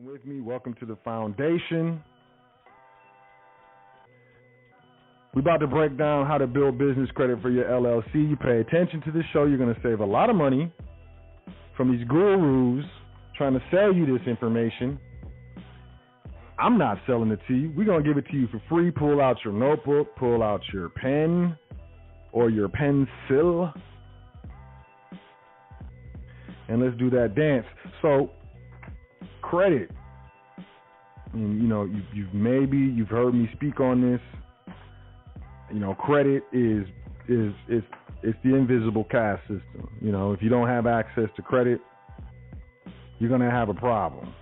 With me, welcome to the foundation. We're about to break down how to build business credit for your LLC. You pay attention to this show, you're going to save a lot of money from these gurus trying to sell you this information. I'm not selling it to you. We're going to give it to you for free. Pull out your notebook, pull out your pen or your pencil, and let's do that dance. So, credit. And, you've heard me speak on this. Credit is it's the invisible cash system. If you don't have access to credit, you're gonna have a problem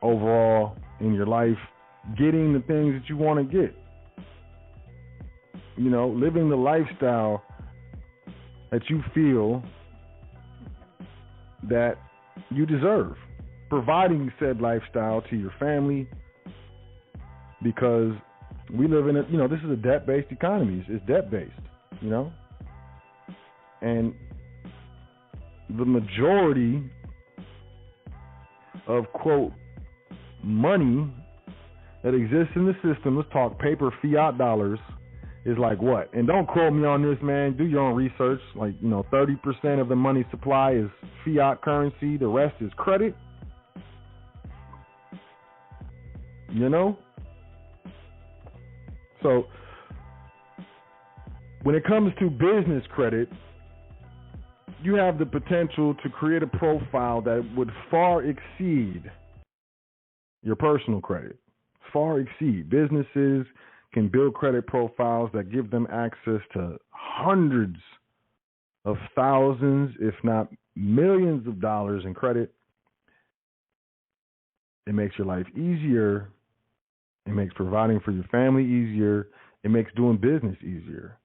overall in your life getting the things that you want to get. Living the lifestyle that you feel that you deserve. Providing said lifestyle to your family, because we live in this is a debt-based economy. It's debt-based, and the majority of, quote, money that exists in the system, let's talk paper fiat dollars, is like what? And don't quote me on this, man. Do your own research. 30% of the money supply is fiat currency. The rest is credit. So when it comes to business credit, you have the potential to create a profile that would far exceed your personal credit. Far exceed. Businesses can build credit profiles that give them access to hundreds of thousands, if not millions of dollars in credit. It makes your life easier. It makes providing for your family easier. It makes doing business easier.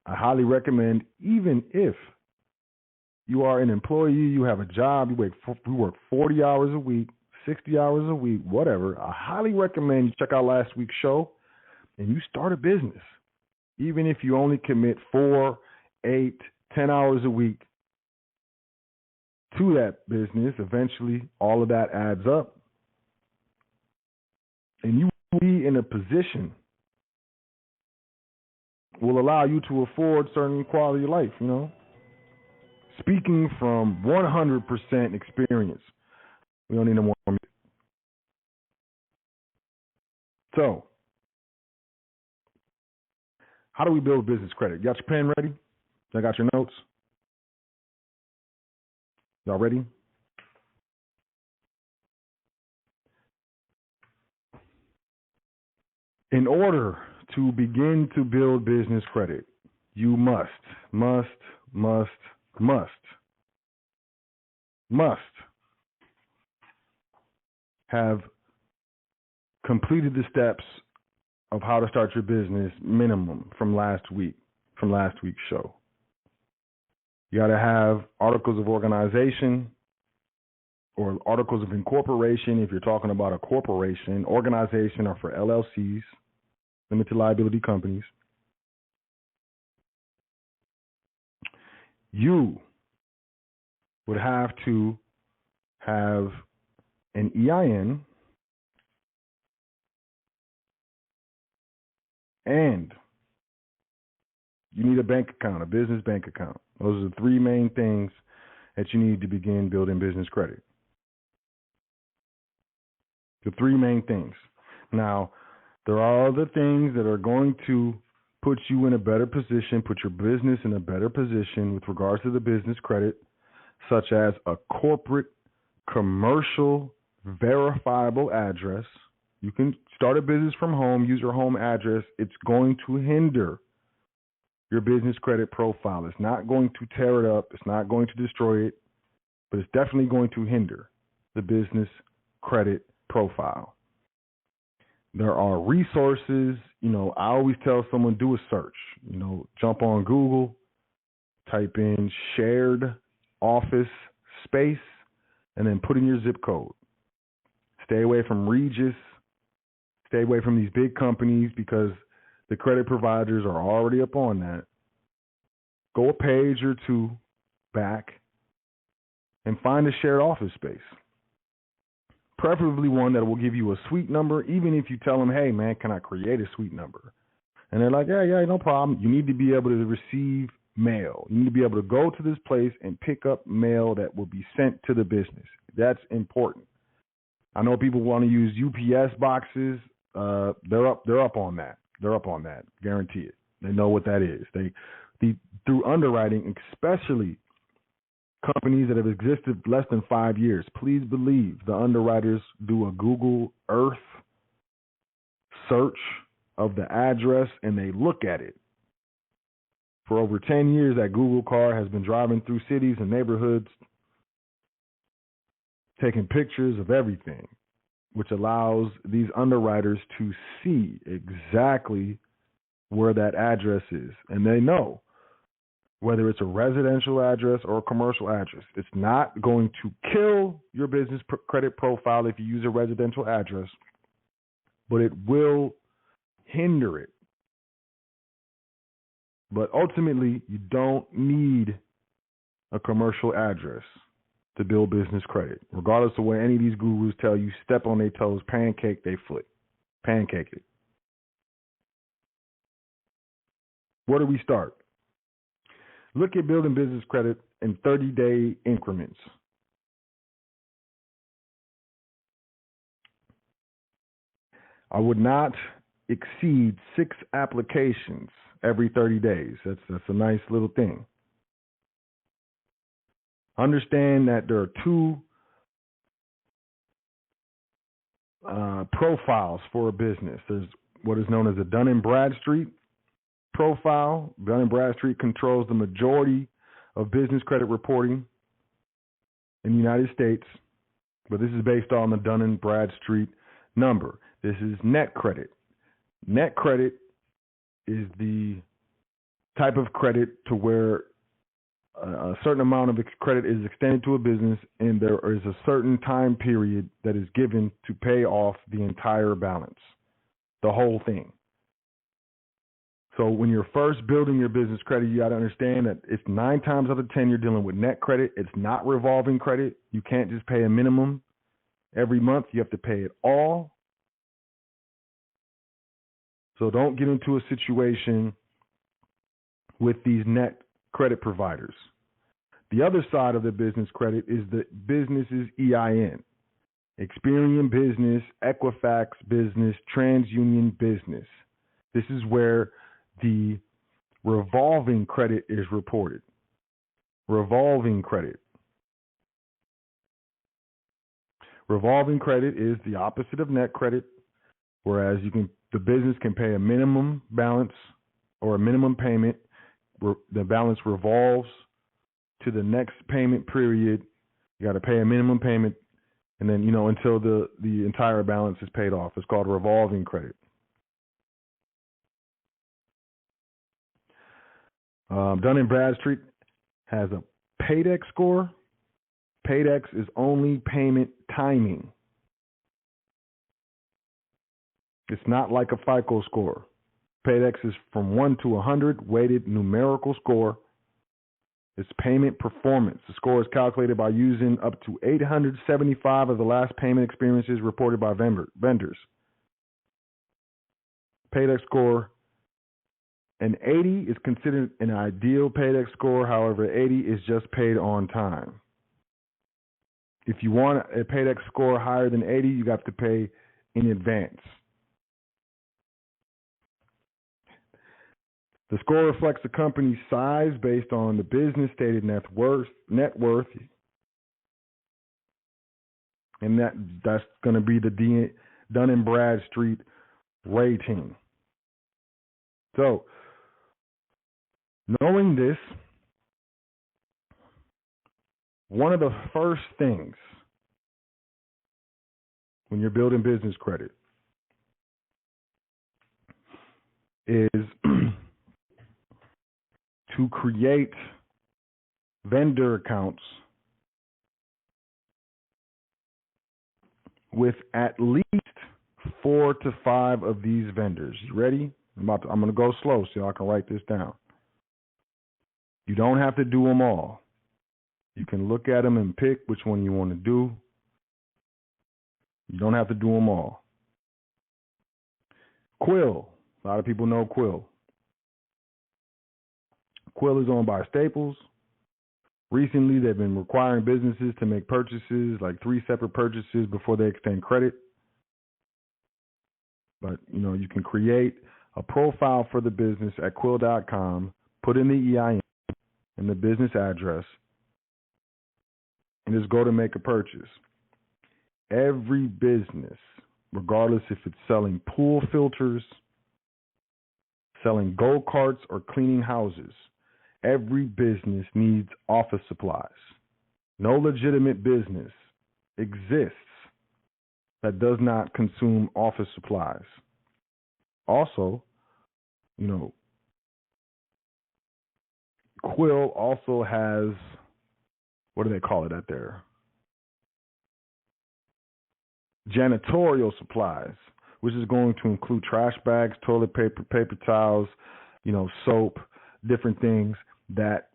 I highly recommend, even if you are an employee, you have a job, you work 40 hours a week, 60 hours a week, whatever, I highly recommend you check out last week's show and you start a business. Even if you only commit 4, 8, 10 hours a week to that business, eventually all of that adds up. And you will be in a position will allow you to afford certain quality of life, Speaking from 100% experience. We don't need no more. So, how do we build business credit? You got your pen ready? I got your notes? Y'all ready? In order to begin to build business credit, you must have completed the steps of how to start your business minimum from last week's show. You got to have articles of organization or articles of incorporation if you're talking about a corporation. Organization are for LLCs, limited liability companies. You would have to have an EIN and you need a bank account, a business bank account. Those are the three main things that you need to begin building business credit. The three main things. Now, there are other things that are going to put you in a better position, put your business in a better position with regards to the business credit, such as a corporate, commercial, verifiable address. You can start a business from home, use your home address. It's going to hinder your business credit profile. It's not going to tear it up. It's not going to destroy it, but it's definitely going to hinder the business credit profile. There are resources. I always tell someone, do a search. Jump on Google, type in shared office space, and then put in your zip code. Stay away from Regis. Stay away from these big companies because the credit providers are already up on that. Go a page or two back and find a shared office space. preferably one that will give you a suite number, even if you tell them, hey, man, can I create a suite number? And they're like, yeah, no problem. You need to be able to receive mail. You need to be able to go to this place and pick up mail that will be sent to the business. That's important. I know people want to use UPS boxes. They're up on that. They're up on that. Guarantee it. They know what that is. Through underwriting, especially companies that have existed less than 5 years, please believe the underwriters do a Google Earth search of the address and they look at it. For over 10 years, that Google car has been driving through cities and neighborhoods, taking pictures of everything, which allows these underwriters to see exactly where that address is. And they know whether it's a residential address or a commercial address. It's not going to kill your business credit profile if you use a residential address, but it will hinder it. But ultimately, you don't need a commercial address to build business credit. Regardless of what any of these gurus tell you, step on their toes, pancake their foot. Pancake it. Where do we start? Look at building business credit in 30-day increments. I would not exceed 6 applications every 30 days. That's a nice little thing. Understand that there are 2 profiles for a business. There's what is known as a Dun & Bradstreet profile. Dun & Bradstreet controls the majority of business credit reporting in the United States, but this is based on the Dun & Bradstreet number. This is net credit. Net credit is the type of credit to where a certain amount of credit is extended to a business and there is a certain time period that is given to pay off the entire balance, the whole thing. So when you're first building your business credit, you got to understand that it's 9 times out of 10 you're dealing with net credit. It's not revolving credit. You can't just pay a minimum every month. You have to pay it all. So don't get into a situation with these net credit providers. The other side of the business credit is the business's EIN. Experian Business, Equifax Business, TransUnion Business. This is where the revolving credit is reported. Revolving credit. Revolving credit is the opposite of net credit, whereas the business can pay a minimum balance or a minimum payment. The balance revolves to the next payment period. You got to pay a minimum payment, and then until the entire balance is paid off. It's called revolving credit. Dun & Bradstreet has a Paydex score. Paydex is only payment timing. It's not like a FICO score. Paydex is from 1 to 100, weighted numerical score. It's payment performance. The score is calculated by using up to 875 of the last payment experiences reported by vendors. Paydex score, an 80 is considered an ideal Paydex score. However, 80 is just paid on time. If you want a Paydex score higher than 80, you have to pay in advance. The score reflects the company's size based on the business stated net worth, and that's going to be the Dun & Bradstreet rating. So, knowing this, one of the first things when you're building business credit is to create vendor accounts with at least 4 to 5 of these vendors. You ready? I'm going to go slow so y'all can write this down. You don't have to do them all. You can look at them and pick which one you want to do. You don't have to do them all. Quill. A lot of people know Quill. Quill is owned by Staples. Recently, they've been requiring businesses to make purchases, like 3 separate purchases before they extend credit. But, you can create a profile for the business at Quill.com, put in the EIN and the business address, and just go to make a purchase. Every business, regardless if it's selling pool filters, selling go-karts, or cleaning houses, every business needs office supplies. No legitimate business exists that does not consume office supplies. Also, Quill also has, what do they call it out there? Janitorial supplies, which is going to include trash bags, toilet paper, paper towels, soap, different things that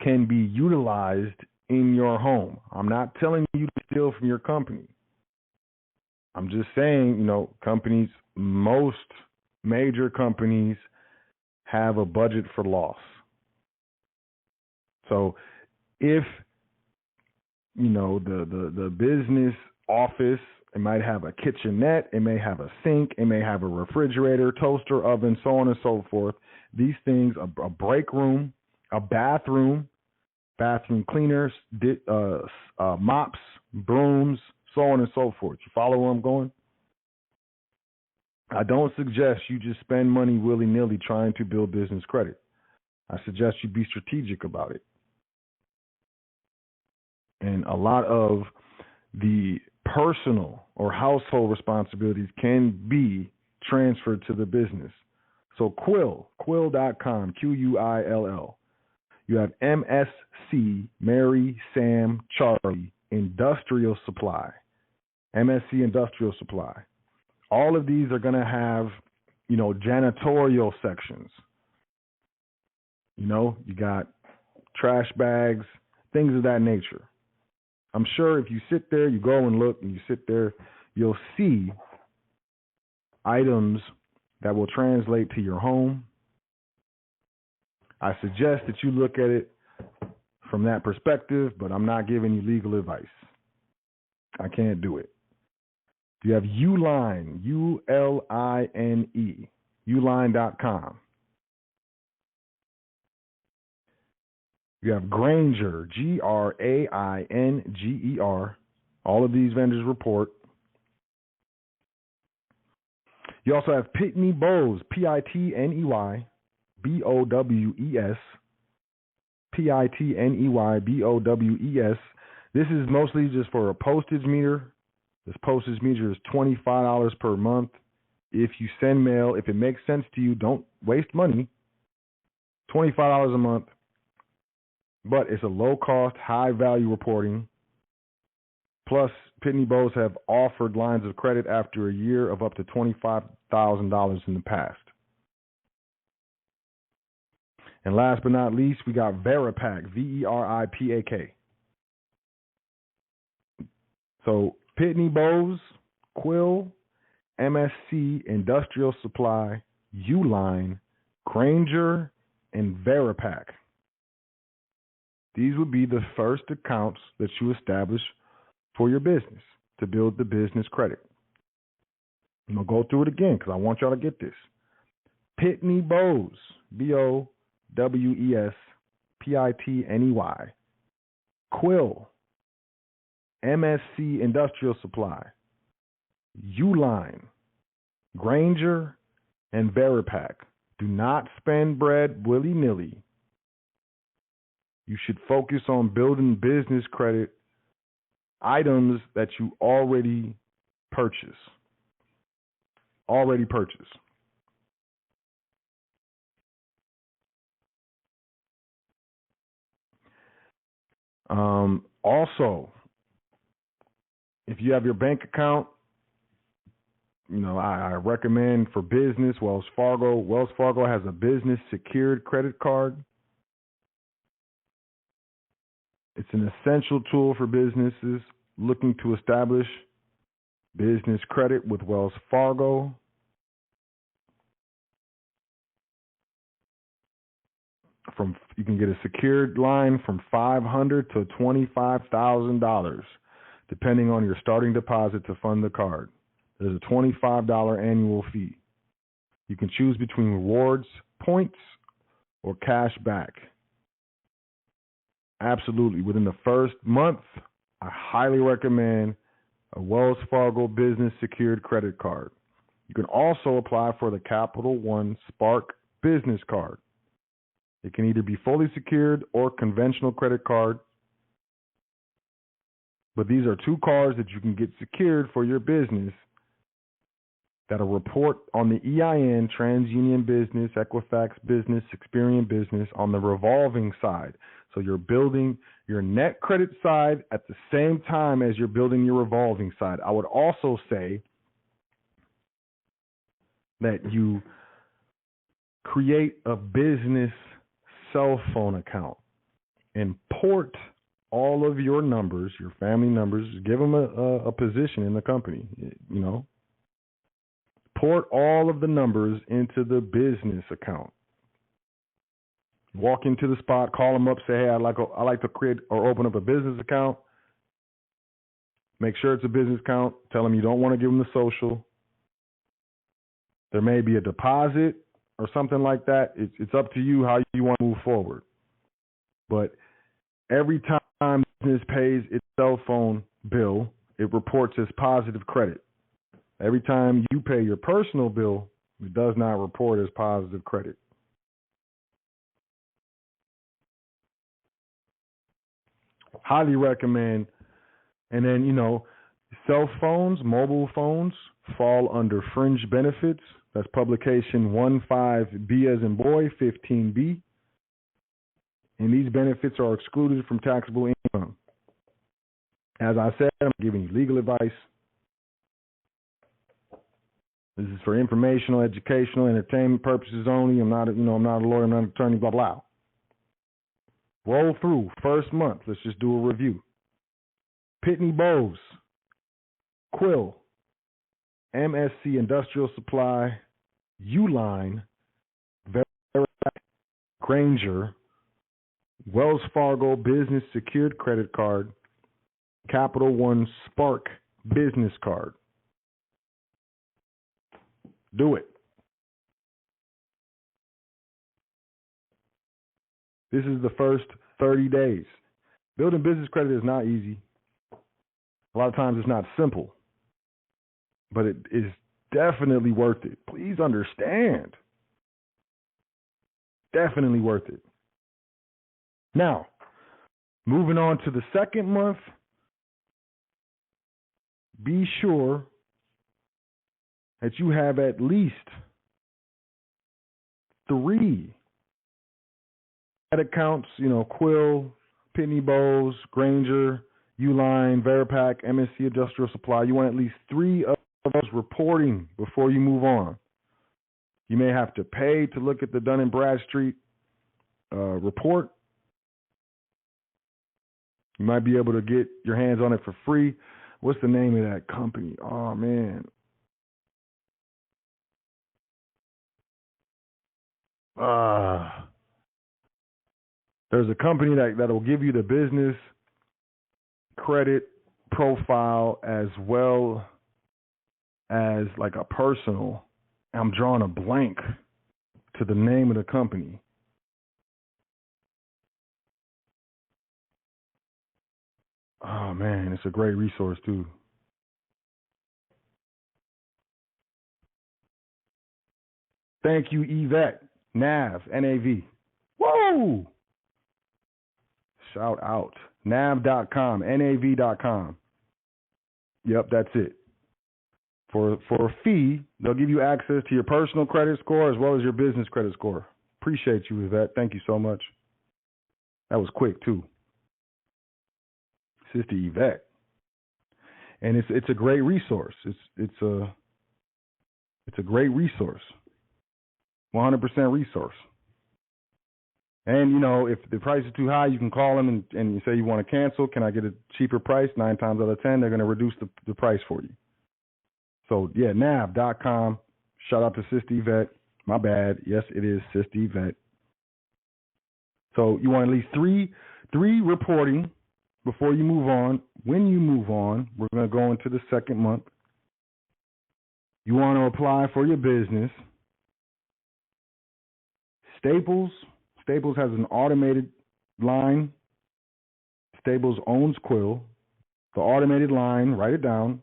can be utilized in your home. I'm not telling you to steal from your company. I'm just saying, companies, most major companies have a budget for loss. So if, the business office, it might have a kitchenette, it may have a sink, it may have a refrigerator, toaster, oven, so on and so forth. These things, a break room, a bathroom cleaners, mops, brooms, so on and so forth. You follow where I'm going? I don't suggest you just spend money willy-nilly trying to build business credit. I suggest you be strategic about it. And a lot of the personal or household responsibilities can be transferred to the business. So Quill.com, Quill. You have MSC, Mary, Sam, Charlie, Industrial Supply. MSC Industrial Supply. All of these are going to have, janitorial sections. You got trash bags, things of that nature. I'm sure if you sit there, you go and look, and you sit there, you'll see items that will translate to your home. I suggest that you look at it from that perspective, but I'm not giving you legal advice. I can't do it. You have Uline, Uline, Uline.com. You have Grainger, Grainger. All of these vendors report. You also have Pitney Bowes, Pitney Bowes, Pitney Bowes. This is mostly just for a postage meter. This postage meter is $25 per month. If you send mail, if it makes sense to you, don't waste money. $25 a month. But it's a low-cost, high-value reporting. Plus, Pitney Bowes have offered lines of credit after a year of up to $25,000 in the past. And last but not least, we got Veripak, Veripak. So Pitney Bowes, Quill, MSC, Industrial Supply, Uline, Grainger, and Veripak. These would be the first accounts that you establish for your business to build the business credit. I'm going to go through it again because I want y'all to get this. Pitney Bowes, Bowes, Pitney. Quill, MSC Industrial Supply, Uline, Grainger, and Veripak. Do not spend bread willy-nilly. You should focus on building business credit items that you already purchase. Also, if you have your bank account, I recommend for business Wells Fargo. Wells Fargo has a business secured credit card. It's an essential tool for businesses looking to establish business credit with Wells Fargo. You can get a secured line from $500 to $25,000, depending on your starting deposit to fund the card. There's a $25 annual fee. You can choose between rewards, points, or cash back. Absolutely. Within the first month, I highly recommend a Wells Fargo Business Secured Credit Card. You can also apply for the Capital One Spark Business Card. It can either be fully secured or conventional credit card. But these are two cards that you can get secured for your business that'll report on the EIN, TransUnion Business, Equifax Business, Experian Business on the revolving side. So you're building your net credit side at the same time as you're building your revolving side. I would also say that you create a business cell phone account and port all of your numbers, your family numbers, give them a position in the company, you know. Port all of the numbers into the business account. Walk into the spot, call them up, say, hey, I'd like to create or open up a business account. Make sure it's a business account. Tell them you don't want to give them the social. There may be a deposit or something like that. It's up to you how you want to move forward. But every time business pays its cell phone bill, it reports as positive credit. Every time you pay your personal bill, it does not report as positive credit. Highly recommend. And then, you know, cell phones, mobile phones fall under fringe benefits. That's publication 15B as in boy, 15B. And these benefits are excluded from taxable income. As I said, I'm giving you legal advice. This is for informational, educational, entertainment purposes only. I'm not a lawyer, I'm not an attorney, blah, blah. Roll through first month. Let's just do a review. Pitney Bowes, Quill, MSC Industrial Supply, Uline, Granger, Wells Fargo Business Secured Credit Card, Capital One Spark Business Card. Do it. This is the first 30 days. Building business credit is not easy. A lot of times it's not simple, but it is definitely worth it. Please understand. Definitely worth it. Now, moving on to the second month, be sure that you have at least 3 accounts, you know, Quill, Pitney Bowes, Granger, Uline, Veripack, MSC Industrial Supply. You want at least 3 of those reporting before you move on. You may have to pay to look at the Dun & Bradstreet report. You might be able to get your hands on it for free. What's the name of that company? Oh, man. There's a company that will give you the business credit profile as well as like a personal. I'm drawing a blank to the name of the company. Oh, man, it's a great resource, too. Thank you, Yvette. NAV, N-A-V. Whoa! Shout out. nav.com, nav.com. Yep, that's it. For a fee, they'll give you access to your personal credit score as well as your business credit score. Appreciate you, Yvette. Thank you so much. That was quick, too. Sister Yvette. And it's a great resource. It's a great resource. 100% resource. And, you know, if the price is too high, you can call them and you say you want to cancel. Can I get a cheaper price? 9 times out of 10, they're going to reduce the price for you. So, yeah, nav.com. Shout out to Sister Yvette. My bad. Yes, it is Sister Yvette. So you want at least three reporting before you move on. When you move on, we're going to go into the second month. You want to apply for your business. Staples has an automated line. Staples owns Quill. The automated line, write it down,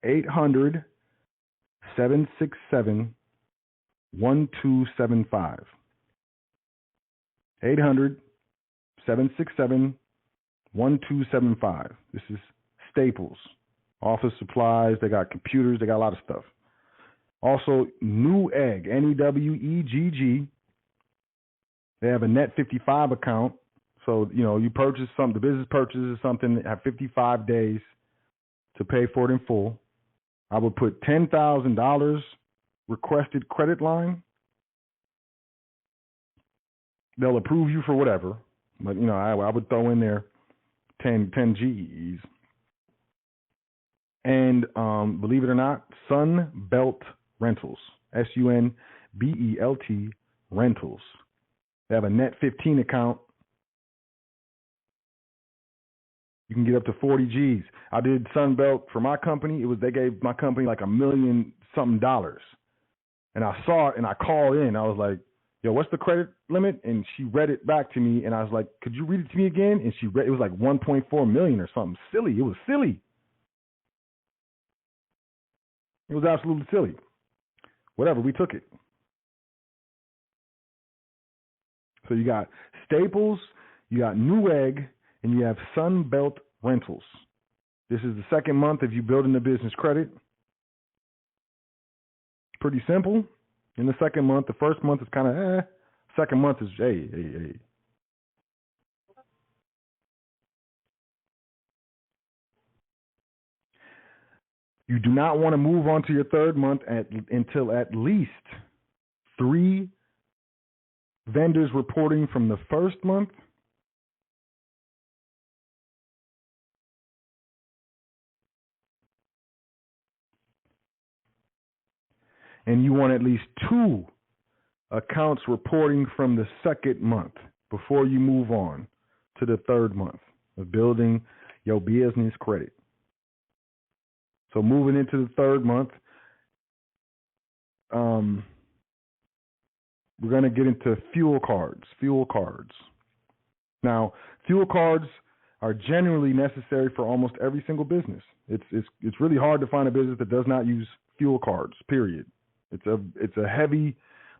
800-767-1275. 800-767-1275. This is Staples. Office supplies, they got computers, they got a lot of stuff. Also, Newegg, Newegg. They have a net 55 account. So, you purchase something, the business purchases something, have 55 days to pay for it in full. I would put $10,000 requested credit line. They'll approve you for whatever. But, I would throw in there 10 GEs. And believe it or not, Sunbelt Rentals, SUNBELT Rentals. They have a net 15 account. You can get up to 40 G's. I did Sunbelt for my company. They gave my company like $1 million something. And I saw it and I called in. I was like, yo, what's the credit limit? And she read it back to me. And I was like, could you read it to me again? And she read, it was like 1.4 million or something silly. It was silly. It was absolutely silly. Whatever, we took it. So you got Staples, you got Newegg, and you have Sunbelt Rentals. This is the second month if you're building the business credit. Pretty simple. In the second month, the first month is kind of Second month is hey. You do not want to move on to your third month until at least 3 vendors reporting from the first month and you want at least 2 accounts reporting from the second month before you move on to the third month of building your business credit. So moving into the third month, we're going to get into fuel cards. Now, fuel cards are generally necessary for almost every single business. It's really hard to find a business that does not use fuel cards, period. It's a heavy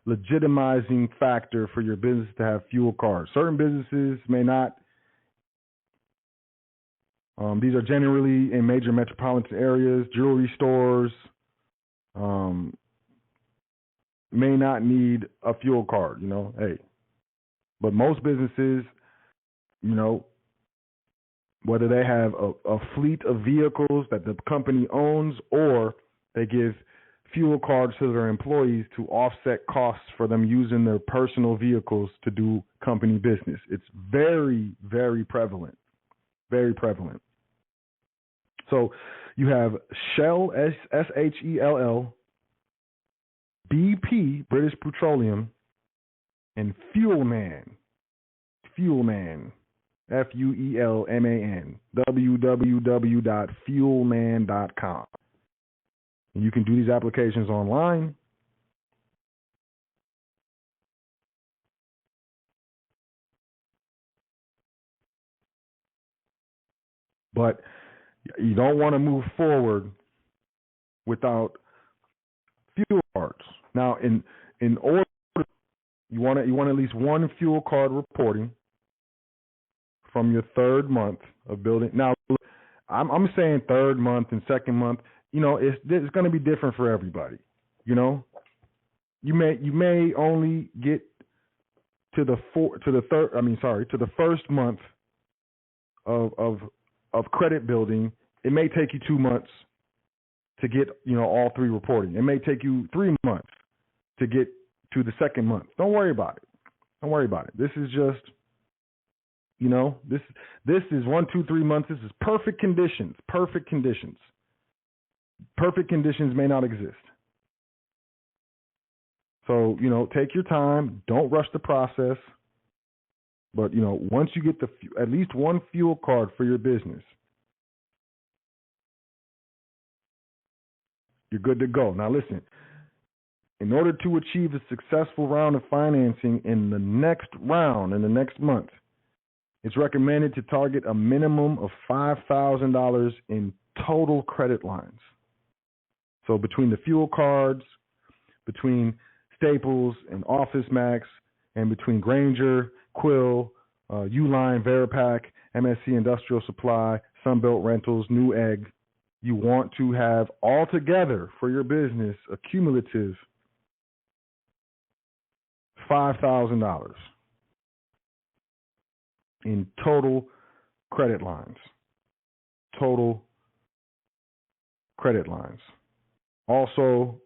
legitimizing factor for your business to have fuel cards. Certain businesses may not. These are generally in major metropolitan areas. Jewelry stores may not need a fuel card, hey. But most businesses, whether they have a fleet of vehicles that the company owns or they give fuel cards to their employees to offset costs for them using their personal vehicles to do company business. It's very, very prevalent. Very prevalent. So you have Shell, Shell, BP, British Petroleum, and Fuelman, Fuelman, www.fuelman.com. And you can do these applications online. But you don't want to move forward without fuel cards. Now, in order, you want at least 1 fuel card reporting from your third month of building. Now, I'm saying third month and second month. It's going to be different for everybody. You may only get to the first month of credit building. It may take you 2 months to get all 3 reporting. It may take you 3 months to get to the second month. Don't worry about it. This is just this is 1, 2, 3 months. This is perfect conditions. perfect conditions may not exist. So, take your time. Don't rush the process. But, once you get at least one fuel card for your business, you're good to go. Now, listen, in order to achieve a successful round of financing in the next month, it's recommended to target a minimum of $5,000 in total credit lines. So between the fuel cards, between Staples and Office Max, and between Granger, Quill, Uline, Veripack, MSC Industrial Supply, Sunbelt Rentals, New Egg, you want to have altogether for your business a cumulative $5,000 in total credit lines. Total credit lines. Also,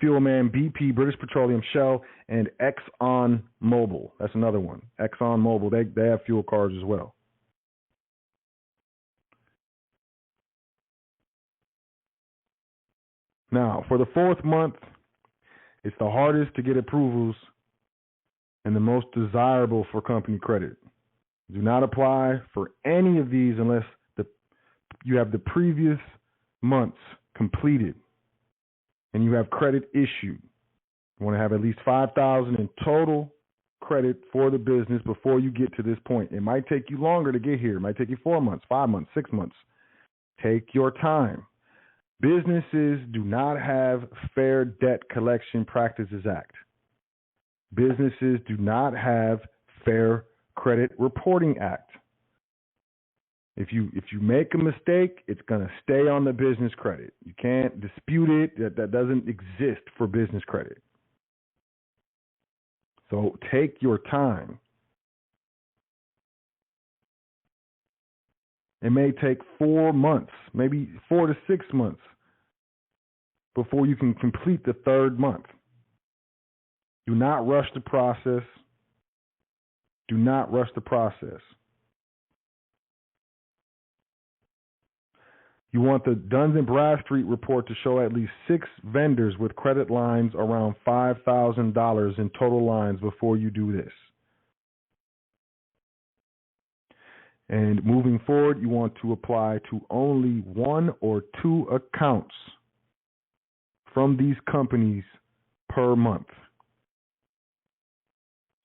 Fuelman, BP, British Petroleum, Shell, and Exxon Mobil. That's another one. Exxon Mobil, they have fuel cards as well. Now, for the fourth month, it's the hardest to get approvals and the most desirable for company credit. Do not apply for any of these unless you have the previous months completed and you have credit issued. You want to have at least $5,000 in total credit for the business before you get to this point. It might take you longer to get here. It might take you 4 months, 5 months, 6 months. Take your time. Businesses do not have Fair Debt Collection Practices Act. Businesses do not have Fair Credit Reporting Act. If you make a mistake, it's going to stay on the business credit. You can't dispute it. That doesn't exist for business credit. So take your time. It may take 4 months, maybe 4 to 6 months before you can complete the third month. Do not rush the process. Do not rush the process. You want the Duns & Bradstreet report to show at least 6 vendors with credit lines around $5,000 in total lines before you do this. And moving forward, you want to apply to only 1 or 2 accounts from these companies per month.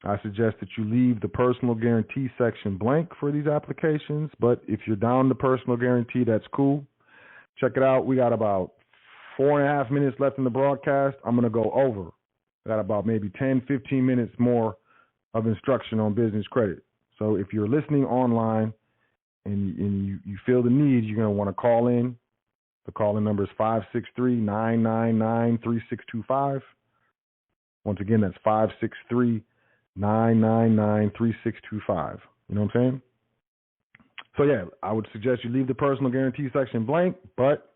I suggest that you leave the personal guarantee section blank for these applications, but if you're down the personal guarantee, that's cool. Check it out. We got about 4.5 minutes left in the broadcast. I'm going to go over. I got about maybe 10, 15 minutes more of instruction on business credit. So if you're listening online and you feel the need, you're going to want to call in. The call-in number is 563-999-3625. Once again, that's 563-999-3625. You know what I'm saying? So, yeah, I would suggest you leave the personal guarantee section blank, but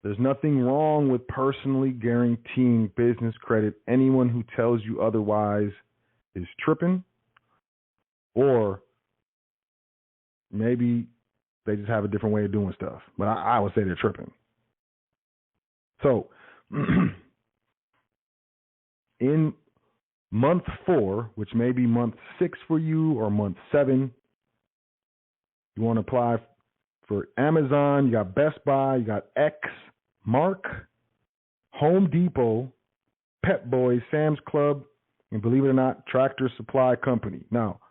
there's nothing wrong with personally guaranteeing business credit. Anyone who tells you otherwise is tripping, or maybe they just have a different way of doing stuff. But I would say they're tripping. So, in month 4, which may be month 6 for you or month 7, you want to apply for Amazon. You got Best Buy. You got X Mark, Home Depot, Pep Boys, Sam's Club, and believe it or not, Tractor Supply Company. Now,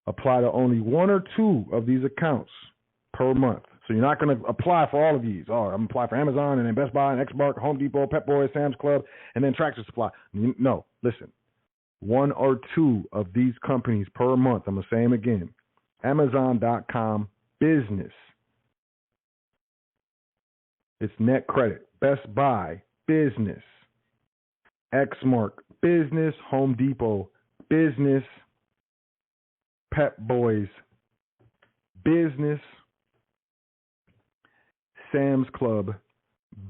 apply to only 1 or 2 of these accounts per month. So you're not going to apply for all of these. Oh, I'm going to apply for Amazon and then Best Buy and X Mark, Home Depot, Pep Boys, Sam's Club, and then Tractor Supply. No, listen. 1 or 2 of these companies per month. I'm going to say them again. Amazon.com business. It's net credit. Best Buy business. Xmark business. Home Depot business. Pep Boys business. Sam's Club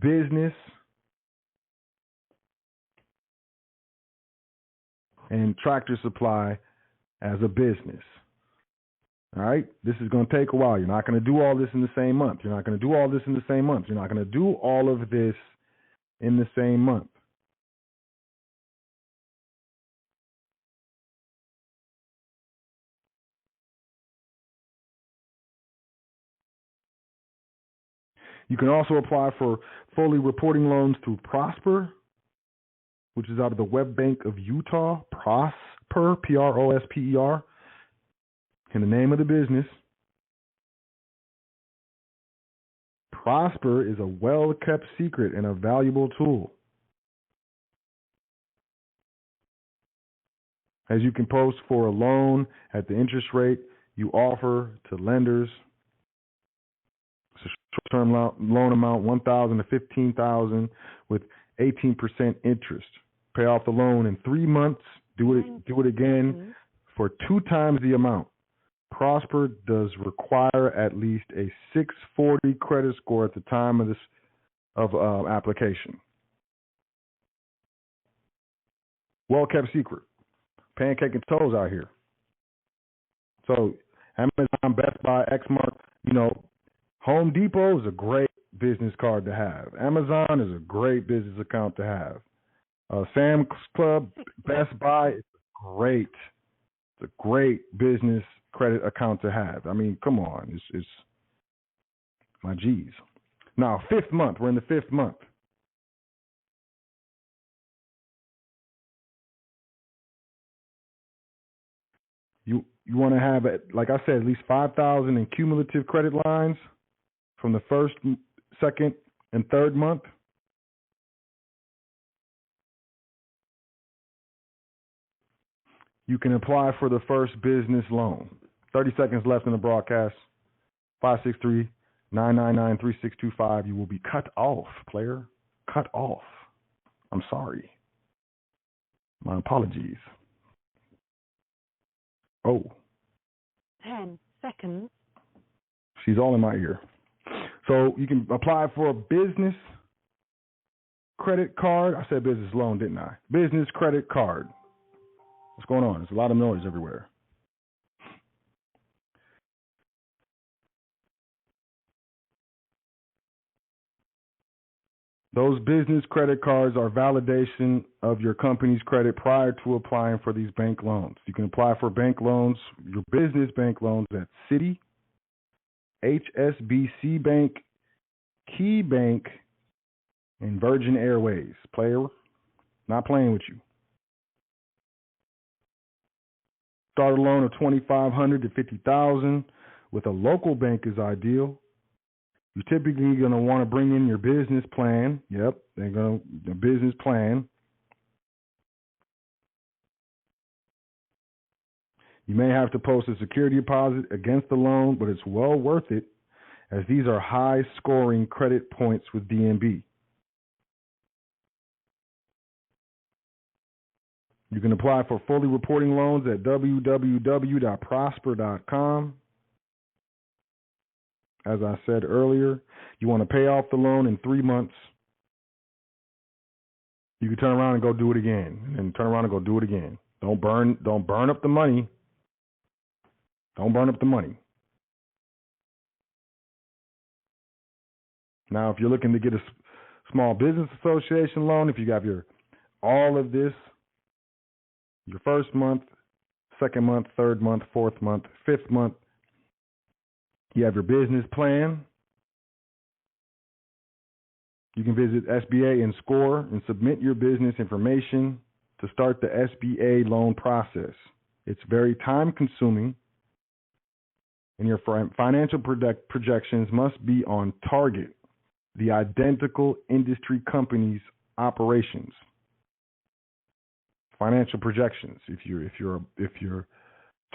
business. And Tractor Supply as a business. All right? This is going to take a while. You're not going to do all this in the same month. You're not going to do all this in the same month. You're not going to do all of this in the same month. You can also apply for fully reporting loans through Prosper, which is out of the Web Bank of Utah. Prosper, Prosper, in the name of the business. Prosper is a well-kept secret and a valuable tool, as you can post for a loan at the interest rate you offer to lenders. It's a short-term loan amount, $1,000 to $15,000 with 18% interest. Pay off the loan in 3 months. Do it again for 2 times the amount. Prosper does require at least a 640 credit score at the time of application. Well-kept secret. Pancake and toes out here. So Amazon, Best Buy, Xmark, Home Depot is a great business card to have. Amazon is a great business account to have. Sam's Club, Best Buy, it's great. It's a great business credit account to have. I mean, come on. It's my G's. Now, 5th month. We're in the 5th month. You want to have, like I said, at least 5,000 in cumulative credit lines from the 1st, 2nd, and 3rd month. You can apply for the first business loan. 30 seconds left in the broadcast. 563-999-3625. You will be cut off, player. Cut off. I'm sorry. My apologies. 10 seconds. She's all in my ear. So you can apply for a business credit card. I said business loan, didn't I? Business credit card. What's going on? There's a lot of noise everywhere. Those business credit cards are validation of your company's credit prior to applying for these bank loans. You can apply for bank loans, your business bank loans at Citi, HSBC Bank, Key Bank, and Virgin Airways. Player, not playing with you. Start a loan of $2,500 to $50,000 with a local bank is ideal. You're typically going to want to bring in your business plan. Yep, the business plan. You may have to post a security deposit against the loan, but it's well worth it, as these are high-scoring credit points with DNB. You can apply for fully reporting loans at www.prosper.com. As I said earlier, you want to pay off the loan in 3 months. You can turn around and go do it again, and turn around and go do it again. Don't burn up the money. Don't burn up the money. Now, if you're looking to get a small business association loan, if you have all of this, your 1st month, 2nd month, 3rd month, 4th month, 5th month, you have your business plan. You can visit SBA and SCORE and submit your business information to start the SBA loan process. It's very time-consuming, and your financial projections must be on target, the identical industry company's operations. Financial projections. If you're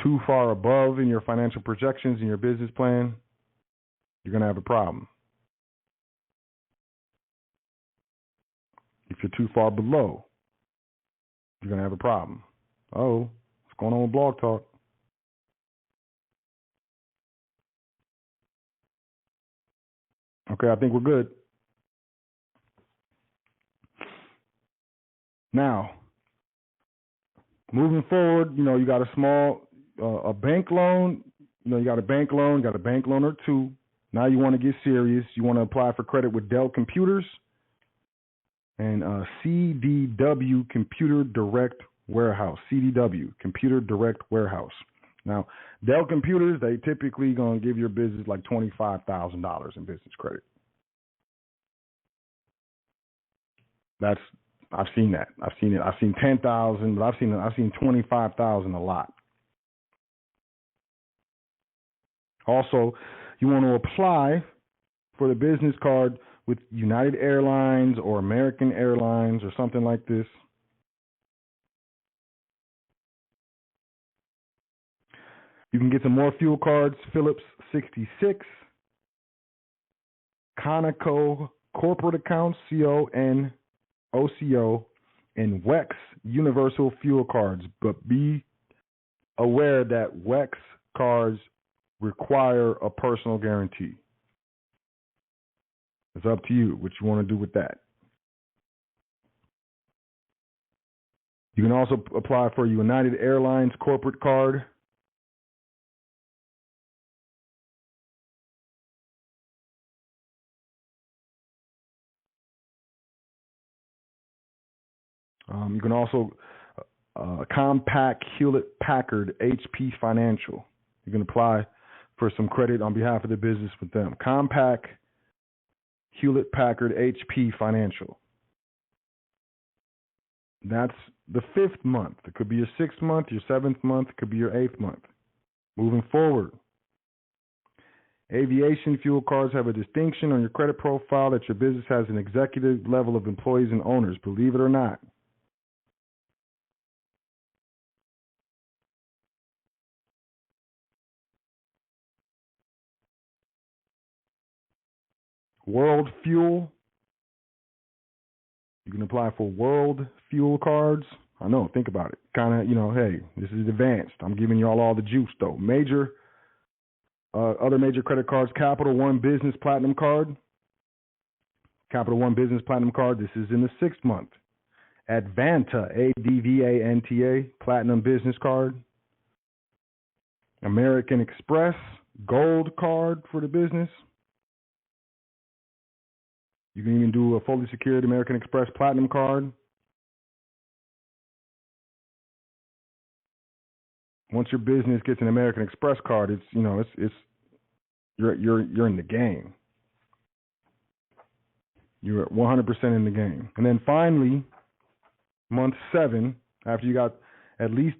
too far above in your financial projections in your business plan, you're going to have a problem. If you're too far below, you're going to have a problem. What's going on with Blog Talk? Okay, I think we're good. Now, moving forward, you got a small, a bank loan, you got a bank loan, got a bank loan or two. Now you want to get serious. You want to apply for credit with Dell Computers and CDW Computer Direct Warehouse. CDW Computer Direct Warehouse. Now, Dell Computers, they typically going to give your business like $25,000 in business credit. I've seen that. I've seen it. I've seen 10,000, but I've seen 25,000 a lot. Also, you want to apply for the business card with United Airlines or American Airlines or something like this. You can get some more fuel cards, Phillips 66, Conoco corporate accounts, CONOCO, and WEX universal fuel cards. But be aware that WEX cards require a personal guarantee. It's up to you what you want to do with that. You can also apply for a United Airlines corporate card. You can also Compaq Hewlett Packard HP Financial. You can apply for some credit on behalf of the business with them. Compaq Hewlett Packard HP Financial. That's the 5th month. It could be your 6th month, your 7th month, it could be your 8th month. Moving forward, aviation fuel cards have a distinction on your credit profile that your business has an executive level of employees and owners, believe it or not. World Fuel. You can apply for World Fuel cards. I know, think about it. Kind of, hey, this is advanced. I'm giving y'all all the juice, though. Other major credit cards, Capital One Business Platinum Card. Capital One Business Platinum Card, this is in the 6th month. Advanta, ADVANTA, Platinum Business Card. American Express, Gold Card for the business. You can even do a fully secured American Express Platinum Card. Once your business gets an American Express card, it's you're in the game. You're 100% in the game. And then finally, month 7, after you got at least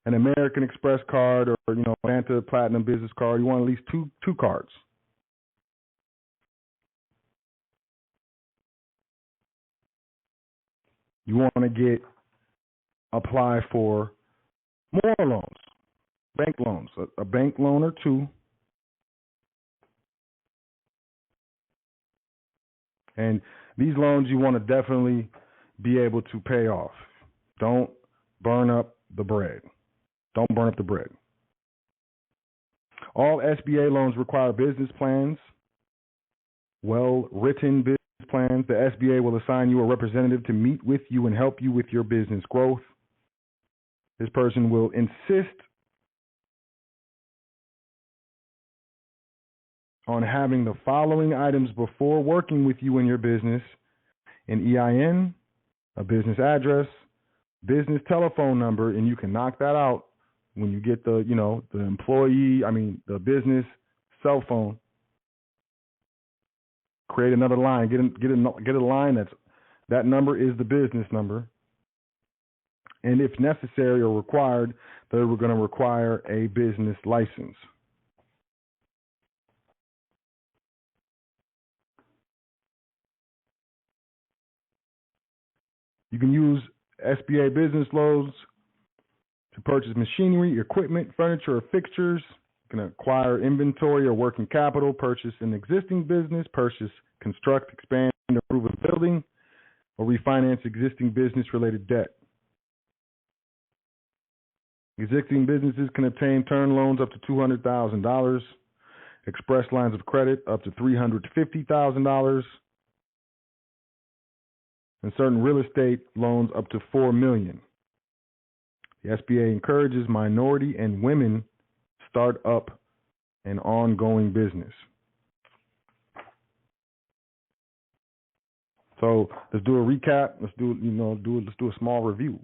an American Express card or Advanta Platinum Business Card, you want at least two cards. You want to apply for more loans, bank loans, a bank loan or two. And these loans you want to definitely be able to pay off. Don't burn up the bread. Don't burn up the bread. All SBA loans require business plans, well-written business plans. The SBA will assign you a representative to meet with you and help you with your business growth. This person will insist on having the following items before working with you in your business: an EIN, a business address, business telephone number, and you can knock that out when you get the business cell phone. Create another line. Get a line that number is the business number. And if necessary or required, they're going to require a business license. You can use SBA business loans to purchase machinery, equipment, furniture, or fixtures. You can acquire inventory or working capital, purchase an existing business, construct, expand, improve a building, or refinance existing business-related debt. Existing businesses can obtain term loans up to $200,000, express lines of credit up to $350,000, and certain real estate loans up to $4 million. The SBA encourages minority and women start-up and ongoing business. So let's do a recap. Let's do a small review.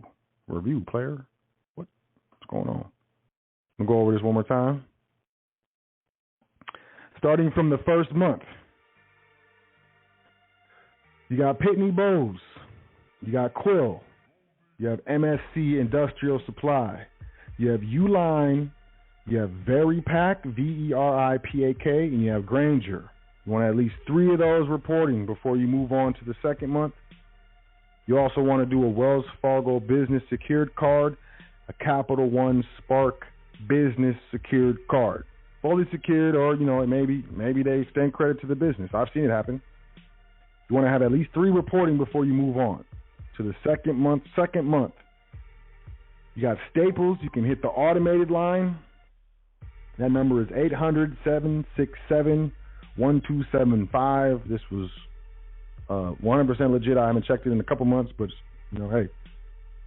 Review, player. What's going on? We'll go over this one more time. Starting from the first month, you got Pitney Bowes, you got Quill, you have MSC Industrial Supply, you have Uline, you have Veripak, Veripak, and you have Granger. You want at least 3 of those reporting before you move on to the second month. You also want to do a Wells Fargo Business Secured Card, a Capital One Spark Business Secured Card. Fully secured, or maybe they extend credit to the business. I've seen it happen. You want to have at least 3 reporting before you move on to the second month. You got Staples. You can hit the automated line. That number is 800-767-1275. This was 100% legit. I haven't checked it in a couple months, but hey.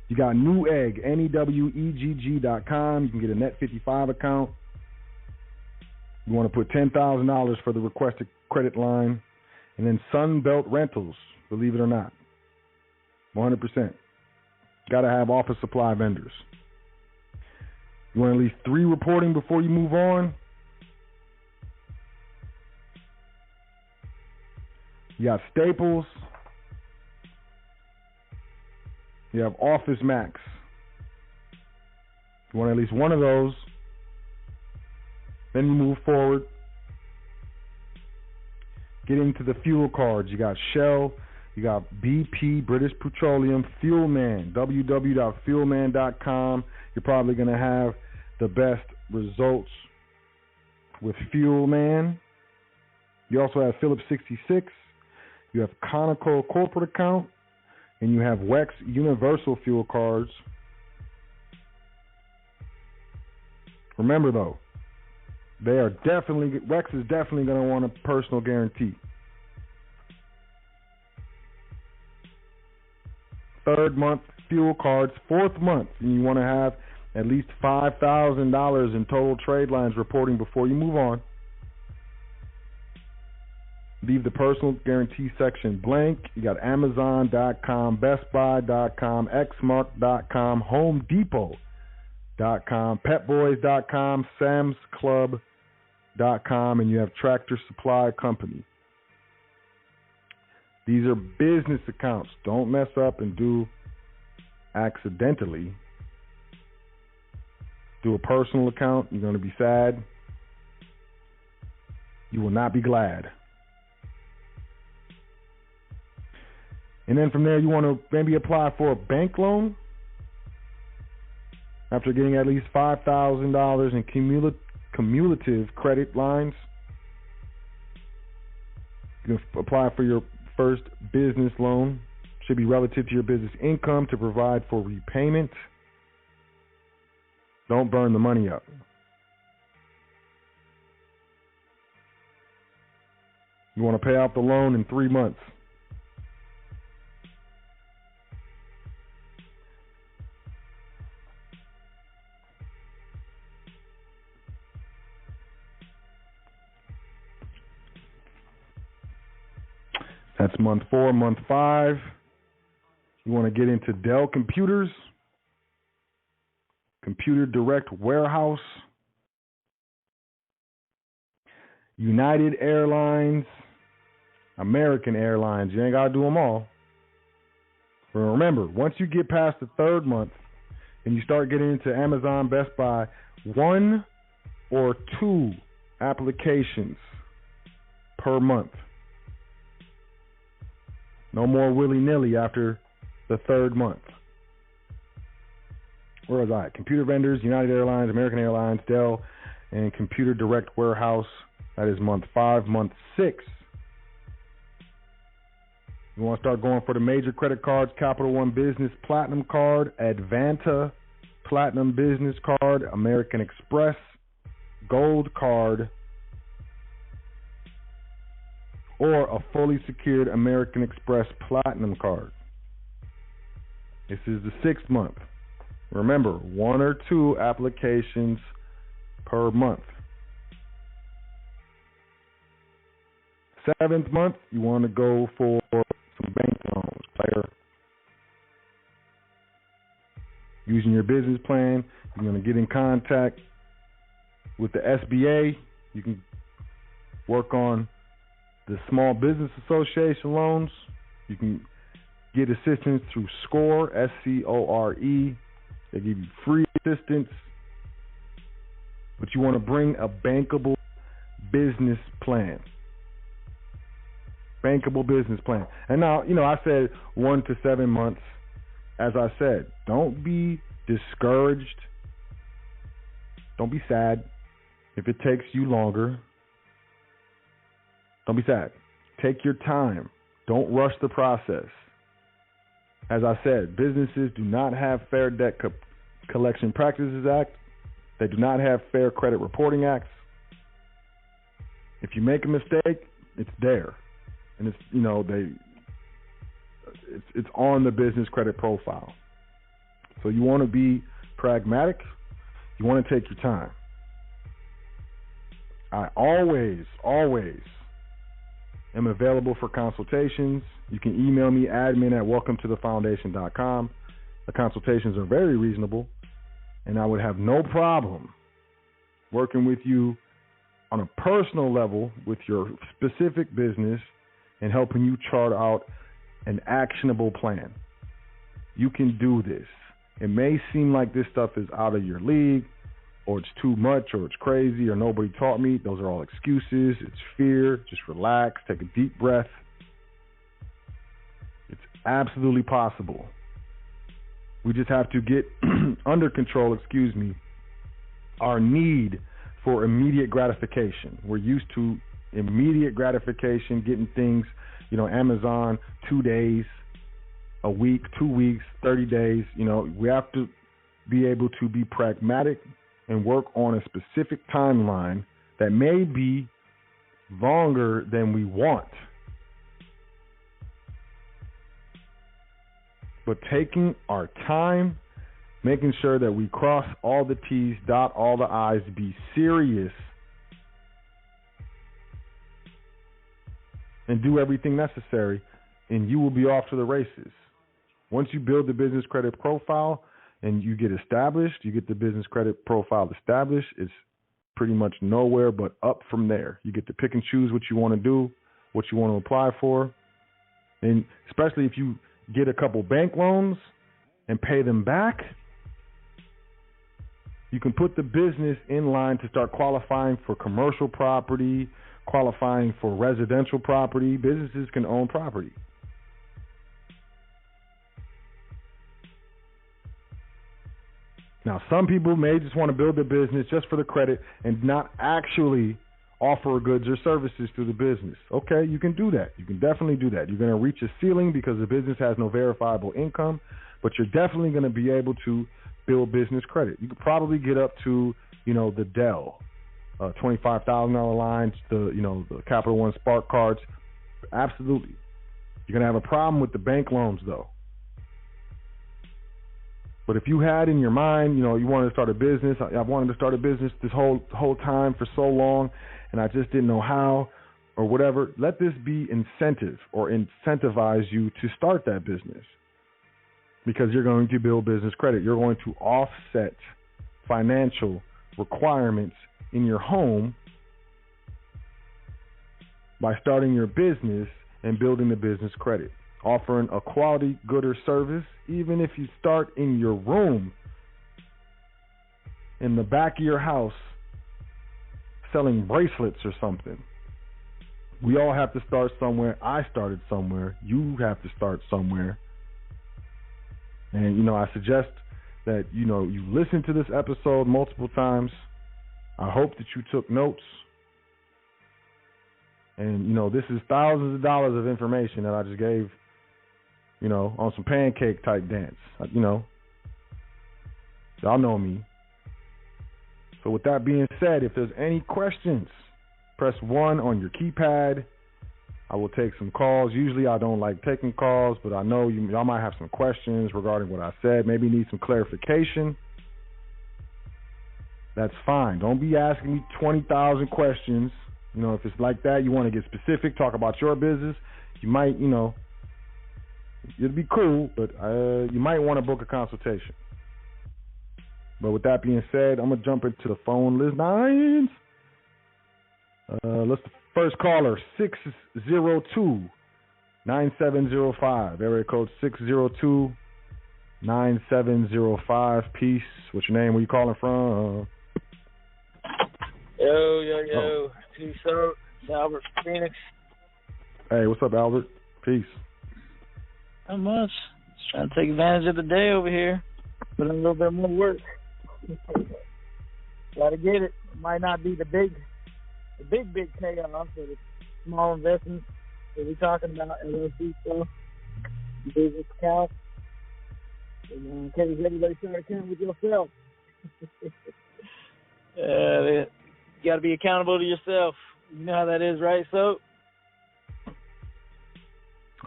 You got Newegg, NEWEGG.com. You can get a Net 55 account. You want to put $10,000 for the requested credit line. And then Sunbelt Rentals, believe it or not. 100%. Got to have office supply vendors. You want at least 3 reporting before you move on. You got Staples. You have Office Max. You want at least 1 of those. Then you move forward. Get into the fuel cards. You got Shell. You got BP, British Petroleum, Fuelman, www.fuelman.com. You're probably going to have the best results with Fuelman. You also have Phillips 66. You have Conoco corporate account. And you have WEX Universal Fuel cards. Remember, though, WEX is definitely going to want a personal guarantee. Third month fuel cards, fourth month, and you want to have at least $5,000 in total trade lines reporting before you move on. Leave the personal guarantee section blank. You got Amazon.com, BestBuy.com, Xmark.com, HomeDepot.com, PetBoys.com, SamsClub.com, and you have Tractor Supply Company. These are business accounts. Don't mess up and do accidentally. Do a personal account. You're going to be sad. You will not be glad. And then from there, you want to maybe apply for a bank loan after getting at least $5,000 in cumulative credit lines. You can apply for your first business loan. Should be relative to your business income to provide for repayment. Don't burn the money up. You want to pay off the loan in 3 months. That's month 4. Month 5, you want to get into Dell Computers, Computer Direct Warehouse, United Airlines, American Airlines. You ain't got to do them all. But remember, once you get past the 3rd month and you start getting into Amazon, Best Buy, 1 or 2 applications per month. No more willy-nilly after the 3rd month. Where was I? Computer vendors, United Airlines, American Airlines, Dell, and Computer Direct Warehouse. That is month 5. Month 6. You want to start going for the major credit cards: Capital One Business Platinum Card, Advanta Platinum Business Card, American Express Gold Card, or a fully secured American Express Platinum Card. This is the 6th month. Remember, 1 or 2 applications per month. Seventh month, you want to go for some bank loans. Player, using your business plan, you're going to get in contact with the SBA. You can work on the Small Business Association loans. You can get assistance through SCORE, SCORE. They give you free assistance. But you want to bring a bankable business plan. Bankable business plan. And now, I said 1 to 7 months. As I said, don't be discouraged. Don't be sad if it takes you longer. Don't be sad. Take your time. Don't rush the process. As I said, businesses do not have Fair Debt Collection Practices Act. They do not have Fair Credit Reporting Acts. If you make a mistake, it's there. And it's, it's on the business credit profile. So you want to be pragmatic. You want to take your time. I always am available for consultations. You can email me, admin@welcometothefoundation.com. The consultations are very reasonable, and I would have no problem working with you on a personal level with your specific business and helping you chart out an actionable plan. You can do this. It may seem like this stuff is out of your league, or it's too much, or it's crazy, or nobody taught me. Those are all excuses. It's fear. Just relax. Take a deep breath. It's absolutely possible. We just have to get under control, our need for immediate gratification. We're used to immediate gratification, getting things, Amazon, 2 days, a week, 2 weeks, 30 days. We have to be able to be pragmatic and work on a specific timeline that may be longer than we want. But taking our time, making sure that we cross all the T's, dot all the I's, be serious, and do everything necessary, and you will be off to the races. Once you build the business credit profile and you get established, you get the business credit profile established, it's pretty much nowhere but up from there. You get to pick and choose what you want to do, what you want to apply for. And especially if you get a couple bank loans and pay them back, you can put the business in line to start qualifying for commercial property, qualifying for residential property. Businesses can own property. Now, some people may just want to build their business just for the credit and not actually offer goods or services through the business. Okay, you can do that. You can definitely do that. You're going to reach a ceiling because the business has no verifiable income, but you're definitely going to be able to build business credit. You could probably get up to, the Dell, $25,000 lines, the Capital One Spark cards. Absolutely. You're going to have a problem with the bank loans, though. But if you had in your mind, you wanted to start a business, I've wanted to start a business this whole time for so long, and I just didn't know how or whatever, let this be incentive or incentivize you to start that business, because you're going to build business credit. You're going to offset financial requirements in your home by starting your business and building the business credit, offering a quality good or service. Even if you start in your room, in the back of your house, selling bracelets or something. We all have to start somewhere. I started somewhere. You have to start somewhere. And, I suggest that, you listen to this episode multiple times. I hope that you took notes. And, this is thousands of dollars of information that I just gave, on some pancake type dance. Y'all know me. So with that being said, if there's any questions, press 1 on your keypad. I will take some calls. Usually I don't like taking calls, but I know y'all might have some questions regarding what I said. Maybe need some clarification. That's fine. Don't be asking me 20,000 questions. You know, if it's like that, you want to get specific, talk about your business, you might, you know, it'd be cool, but you might want to book a consultation. But with that being said, I'm going to jump into the phone lines. Let's the first caller, 602-9705. Area code 602-9705. Peace. What's your name? Where you calling from? Yo. Host Sot. It's Albert from Phoenix. Hey, what's up, Albert? Peace. Not much. Just trying to take advantage of the day over here. Put in a little bit more work. Gotta get it. Might not be the big payoff, but it's small investments that we're talking about, LLC stuff, business accounts. In case everybody start accounting with yourself. You got to be accountable to yourself. You know how that is, right, Sot?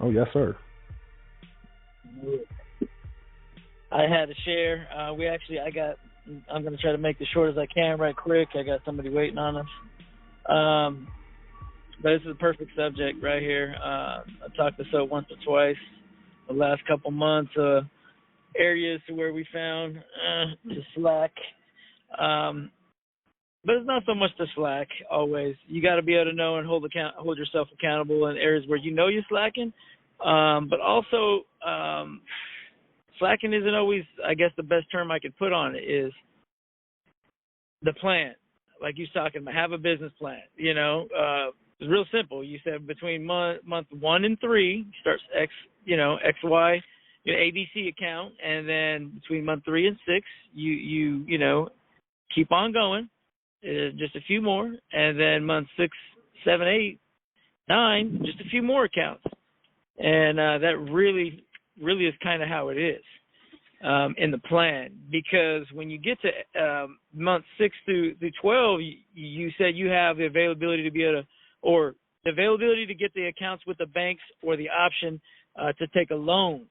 Oh, yes, sir. I had to share. I'm going to try to make this short as I can, right quick. I got somebody waiting on us. But this is a perfect subject right here. I talked to Sot once or twice the last couple months. Areas to where we found to slack. But it's not so much the slack always. You got to be able to know and hold yourself accountable in areas where you know you're slacking. But also, slacking isn't always, I guess the best term I could put on it is the plan. Like you're talking about, have a business plan. You know, it's real simple. You said between month 1 and 3, starts XY, ABC account, and then between month 3 and 6, you know, keep on going, just a few more, and then month 6, 7, 8, 9, just a few more accounts, and that really is kind of how it is in the plan. Because when you get to month 6 through 12, you said you have the availability to be able to, or the availability to get the accounts with the banks, or the option to take a loans.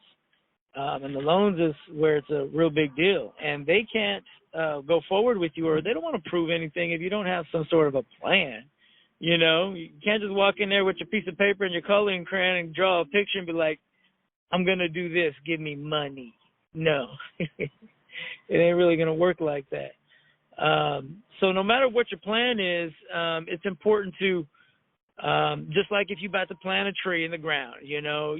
And the loans is where it's a real big deal. And they can't go forward with you, or they don't want to prove anything if you don't have some sort of a plan. You know, you can't just walk in there with your piece of paper and your coloring crayon and draw a picture and be like, I'm going to do this, give me money. No, it ain't really going to work like that. So no matter what your plan is, it's important to, just like if you're about to plant a tree in the ground, you know,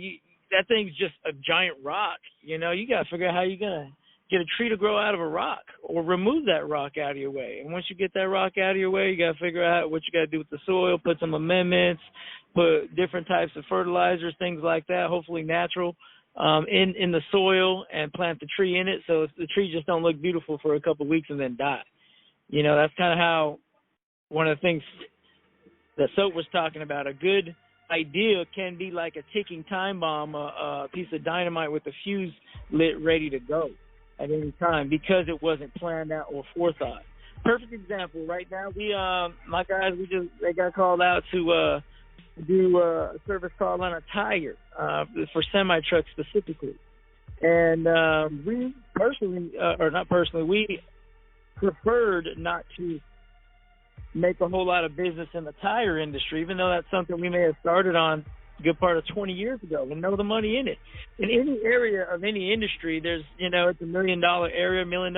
that thing's just a giant rock. You know, you got to figure out how you're going to get a tree to grow out of a rock, or remove that rock out of your way. And once you get that rock out of your way, you got to figure out what you got to do with the soil, put some amendments, put different types of fertilizers, things like that, hopefully natural, in the soil, and plant the tree in it, so the tree just don't look beautiful for a couple of weeks and then die. You know, that's kind of how one of the things that Sot was talking about. A good idea can be like a ticking time bomb, a piece of dynamite with a fuse lit, ready to go at any time, because it wasn't planned out or forethought. Perfect example. Right now, my guys, they got called out to do a service call on a tire for semi trucks specifically, and we preferred not to make a whole lot of business in the tire industry, even though that's something we may have started on a good part of 20 years ago and know the money in it. In any area of any industry, there's, you know, it's $1 million area, $1 million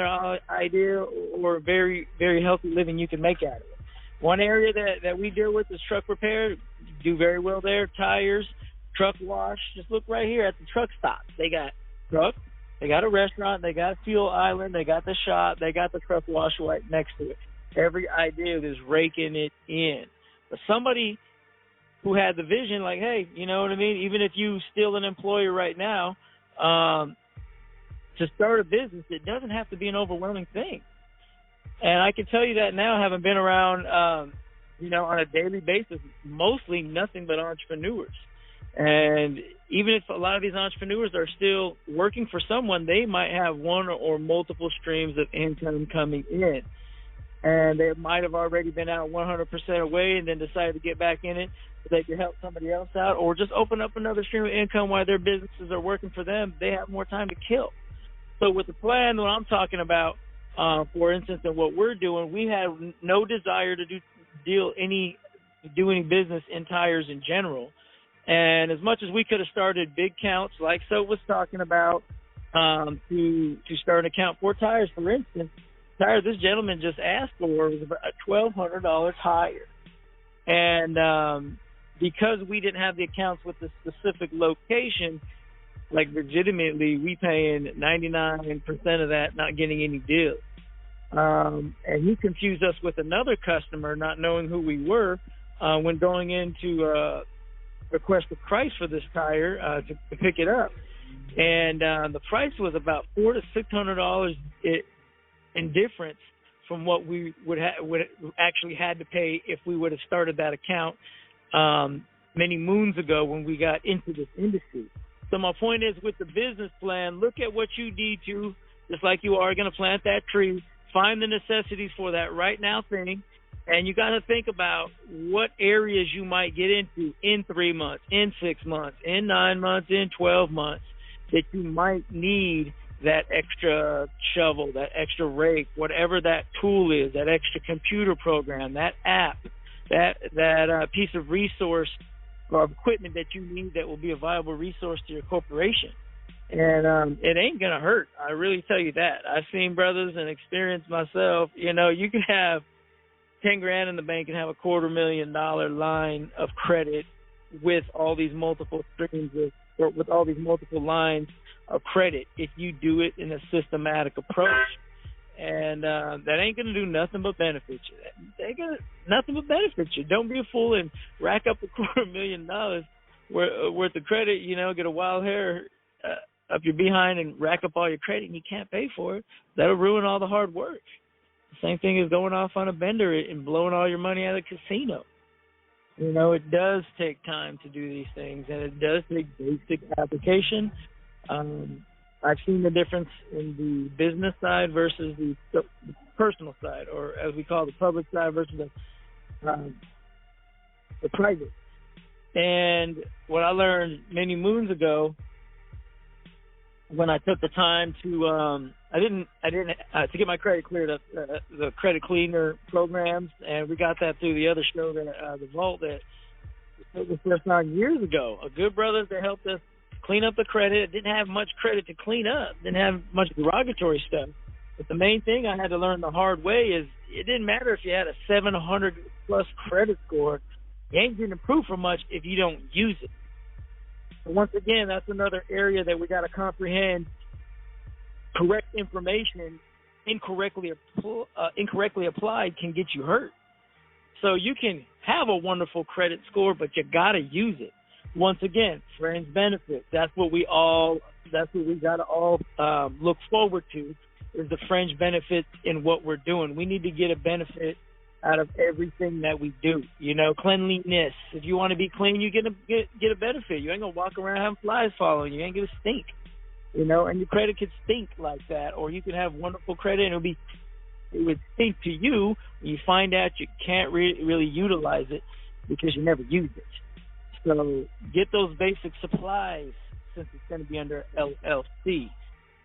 idea, or very, very healthy living you can make out of it. One area that we deal with is truck repair. Do very well there. Tires, truck wash. Just look right here at the truck stops. They got truck, they got a restaurant, they got a fuel island, they got the shop, they got the truck wash right next to it. Every idea is raking it in. But somebody who had the vision, like, hey, you know what I mean? Even if you still an employer right now, to start a business, it doesn't have to be an overwhelming thing. And I can tell you that now, having been around, you know, on a daily basis, mostly nothing but entrepreneurs. And even if a lot of these entrepreneurs are still working for someone, they might have one or multiple streams of income coming in. And they might have already been out 100% away and then decided to get back in it so they could help somebody else out, or just open up another stream of income while their businesses are working for them. They have more time to kill. So with the plan, what I'm talking about, for instance, and what we're doing, we have no desire to deal any do any business in tires in general. And as much as we could have started big counts, like Sot was talking about, to start an account for tires, for instance, tires this gentleman just asked for was about $1,200 higher. And because we didn't have the accounts with the specific location, like legitimately we paying 99% of that, not getting any deals. And he confused us with another customer, not knowing who we were, when going in to request a price for this tire to pick it up. And the price was about $400 to $600 in difference from what we would actually had to pay if we would have started that account many moons ago when we got into this industry. So my point is, with the business plan, look at what you need to, just like you are going to plant that tree, find the necessities for that right now thing, and you got to think about what areas you might get into in 3 months, in 6 months, in 9 months, in 12 months, that you might need that extra shovel, that extra rake, whatever that tool is, that extra computer program, that app, that piece of resource or equipment that you need that will be a viable resource to your corporation. And it ain't going to hurt. I really tell you that. I've seen brothers and experienced myself. You know, you can have $10,000 in the bank and have a $250,000 line of credit with all these multiple streams or with all these multiple lines of credit if you do it in a systematic approach. And that ain't going to do nothing but benefit you. That ain't gonna nothing but benefit you. Don't be a fool and rack up a $250,000 worth of credit, you know, get a wild hair up your behind and rack up all your credit and you can't pay for it. That'll ruin all the hard work. The same thing as going off on a bender and blowing all your money at a casino. You know, it does take time to do these things, and it does take basic application. I've seen the difference in the business side versus the personal side, or as we call the public side versus the private. And what I learned many moons ago, when I took the time to, to get my credit cleared up, the credit cleaner programs, and we got that through the other show, that the Vault, that was first on years ago. A good brother that helped us clean up the credit. It didn't have much credit to clean up. Didn't have much derogatory stuff. But the main thing I had to learn the hard way is it didn't matter if you had a 700 plus credit score. You ain't getting approved for much if you don't use it. So once again, that's another area that we got to comprehend. Correct information incorrectly applied can get you hurt. So you can have a wonderful credit score, but you got to use it. Once again, fringe benefits. That's what we got to all look forward to, is the fringe benefits in what we're doing. We need to get a benefit out of everything that we do. You know, cleanliness. If you want to be clean, you get a benefit. You ain't gonna walk around having flies following you. You ain't gonna stink. You know, and your credit could stink like that, or you could have wonderful credit and it would stink to you when you find out you can't really utilize it because you never used it. So get those basic supplies, since it's going to be under LLC.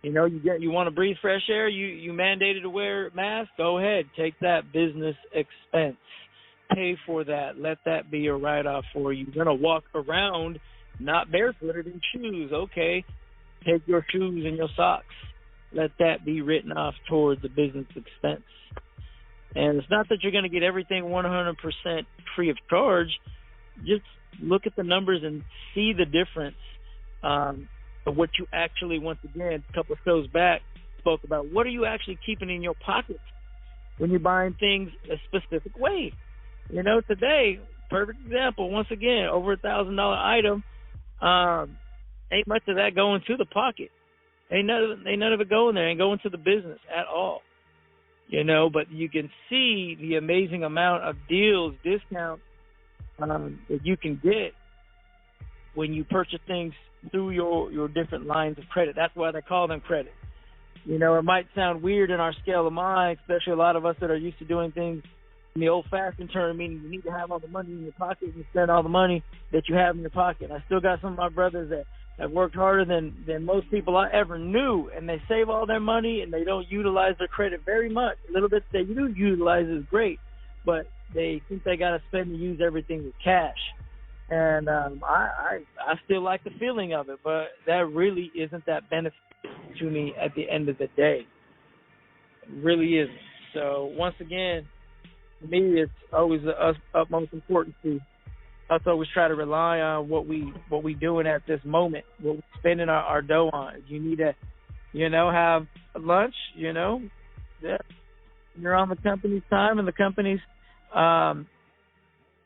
You know, you want to breathe fresh air, you mandated to wear a mask, go ahead, take that business expense. Pay for that. Let that be a write-off for you. You're going to walk around not barefooted in shoes. Okay, take your shoes and your socks. Let that be written off towards the business expense. And it's not that you're going to get everything 100% free of charge. Just look at the numbers and see the difference of what you actually, once again, a couple of shows back, spoke about. What are you actually keeping in your pockets when you're buying things a specific way? You know, today, perfect example, once again, over $1,000 item, ain't much of that going to the pocket. Ain't none of it going there. Ain't going to the business at all. You know, but you can see the amazing amount of deals, discounts, that you can get when you purchase things through your different lines of credit. That's why they call them credit. You know, it might sound weird in our scale of mind, especially a lot of us that are used to doing things in the old-fashioned term, meaning you need to have all the money in your pocket and spend all the money that you have in your pocket. I still got some of my brothers that have worked harder than most people I ever knew, and they save all their money and they don't utilize their credit very much. A little bit they do utilize is great, but they think they got to spend and use everything with cash. And I still like the feeling of it, but that really isn't that beneficial to me at the end of the day. It really isn't. So once again, to me, it's always the utmost importance to us always try to rely on what we doing at this moment, what we're spending our dough on. If you need to, have lunch, yeah, you're on the company's time and the company's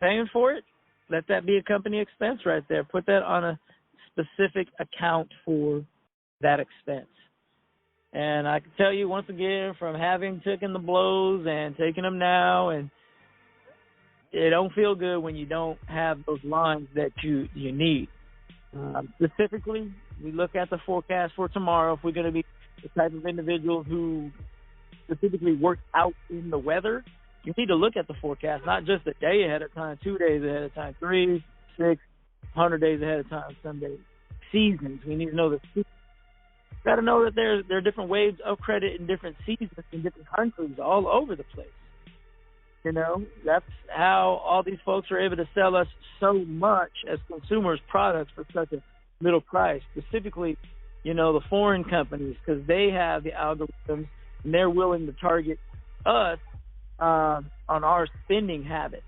paying for it. Let that be a company expense right there. Put that on a specific account for that expense. And I can tell you once again, from having taken the blows and taking them now, and it don't feel good when you don't have those lines that you need. Specifically, we look at the forecast for tomorrow. If we're going to be the type of individual who specifically works out in the weather, you need to look at the forecast, not just a day ahead of time, 2 days ahead of time, 3, 6, 100 days ahead of time, some days. Seasons. We need to know the seasons. Got to know that there are different waves of credit in different seasons in different countries all over the place. That's how all these folks are able to sell us so much as consumers products for such a little price. Specifically, the foreign companies, because they have the algorithms and they're willing to target us on our spending habits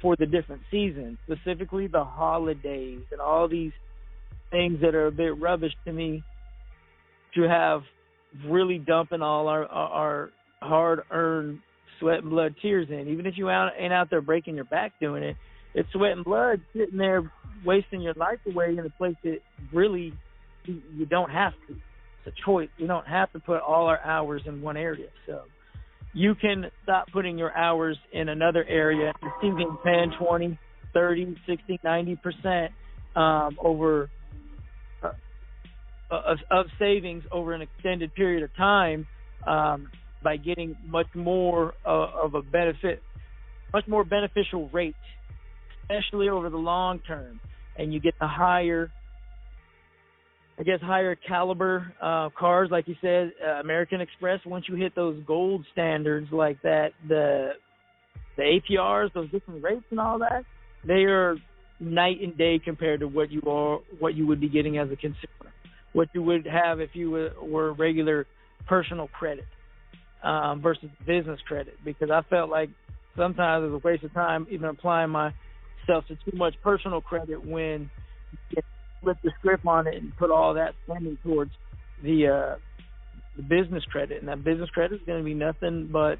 for the different seasons, specifically the holidays and all these things that are a bit rubbish to me to have really dumping all our hard-earned sweat and blood tears in. Even if you ain't out there breaking your back doing it, it's sweat and blood sitting there wasting your life away in a place that really you don't have to. It's a choice. You don't have to put all our hours in one area. So you can stop putting your hours in another area and still getting 10, 20, 30, 60, 90% over of savings over an extended period of time by getting much more of a benefit, much more beneficial rate, especially over the long term. And you get the higher caliber cars, like you said, American Express. Once you hit those gold standards like that, the APRs, those different rates and all that, they are night and day compared to what you would be getting as a consumer, what you would have if you were regular personal credit versus business credit. Because I felt like sometimes it was a waste of time even applying myself to too much personal credit when you flip the script on it and put all that spending towards the business credit. And that business credit is going to be nothing but,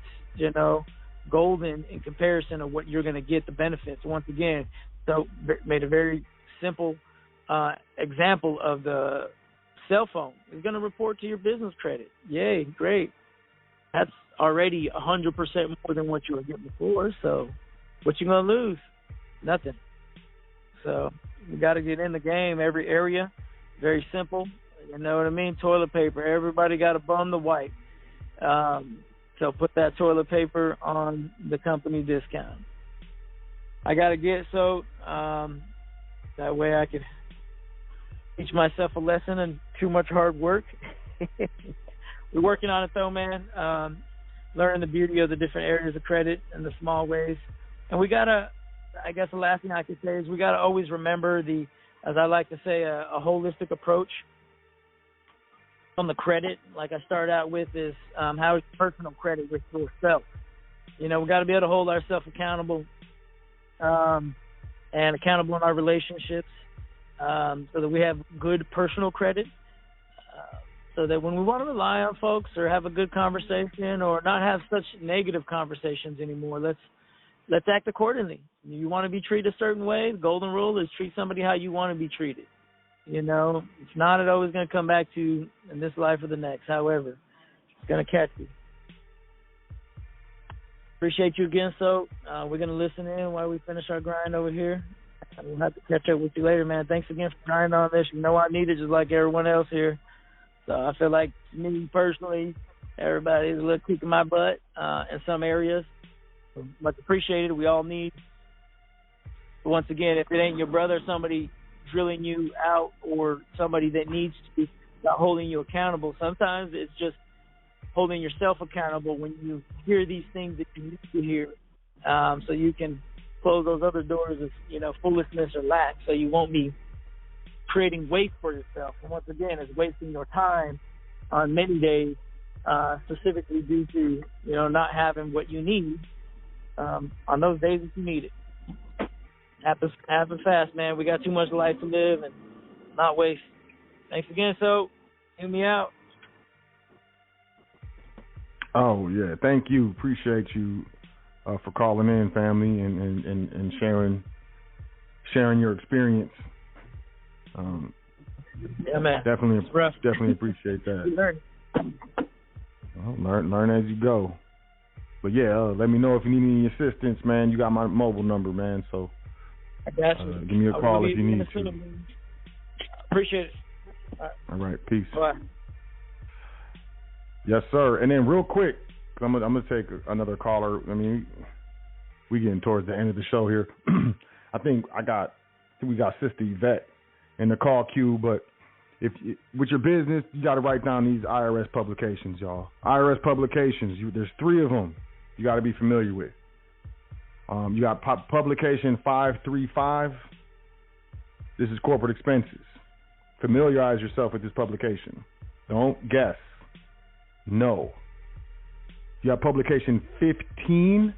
golden in comparison of what you're going to get, the benefits. Once again, so made a very simple example of the cell phone. It's going to report to your business credit. Yay, great. That's already 100% more than what you were getting before. So what you going to lose? Nothing. So you got to get in the game, every area. Very simple. You know what I mean? Toilet paper. Everybody got a bum to wipe. So put that toilet paper on the company discount. I got to get so that way I could teach myself a lesson and too much hard work. We're working on it though, man. Learning the beauty of the different areas of credit and the small ways. And we got to, I guess the last thing I could say is we got to always remember as I like to say, a holistic approach on the credit. Like I started out with is how is personal credit with yourself. We got to be able to hold ourselves accountable and accountable in our relationships so that we have good personal credit. So that when we want to rely on folks or have a good conversation or not have such negative conversations anymore, let's act accordingly. You want to be treated a certain way. The golden rule is treat somebody how you want to be treated. If not, it's always going to come back to you in this life or the next. However, it's going to catch you. Appreciate you again, so we're going to listen in while we finish our grind over here. We'll have to catch up with you later, man. Thanks again for grinding on this. I need it just like everyone else here. So I feel like me personally, everybody's a little kicking my butt in some areas. Much appreciated. We all need. But once again, if it ain't your brother, somebody drilling you out or somebody that needs to be holding you accountable, sometimes it's just holding yourself accountable when you hear these things that you need to hear so you can close those other doors of, foolishness or lack, so you won't be creating waste for yourself. And once again, it's wasting your time on many days, specifically due to, not having what you need on those days that you need it. Happen fast, man. We got too much life to live and not waste. Thanks again, so hear me out. Oh, yeah. Thank you. Appreciate you for calling in, family, and sharing your experience. Yeah, man. Definitely appreciate that. Well, learn as you go. But yeah, let me know if you need any assistance, man. You got my mobile number, man. So I got you. Give me a call if you need to. Appreciate it. All right, peace. Bye. Yes, sir. And then real quick, I'm gonna take another caller. I mean, we getting towards the end of the show here. I think we got Sister Yvette in the call queue. But with your business, you got to write down these IRS publications, y'all. IRS publications. There's 3 of them you got to be familiar with. You got publication 535. This is corporate expenses. Familiarize yourself with this publication. Don't guess. No. You have publication 15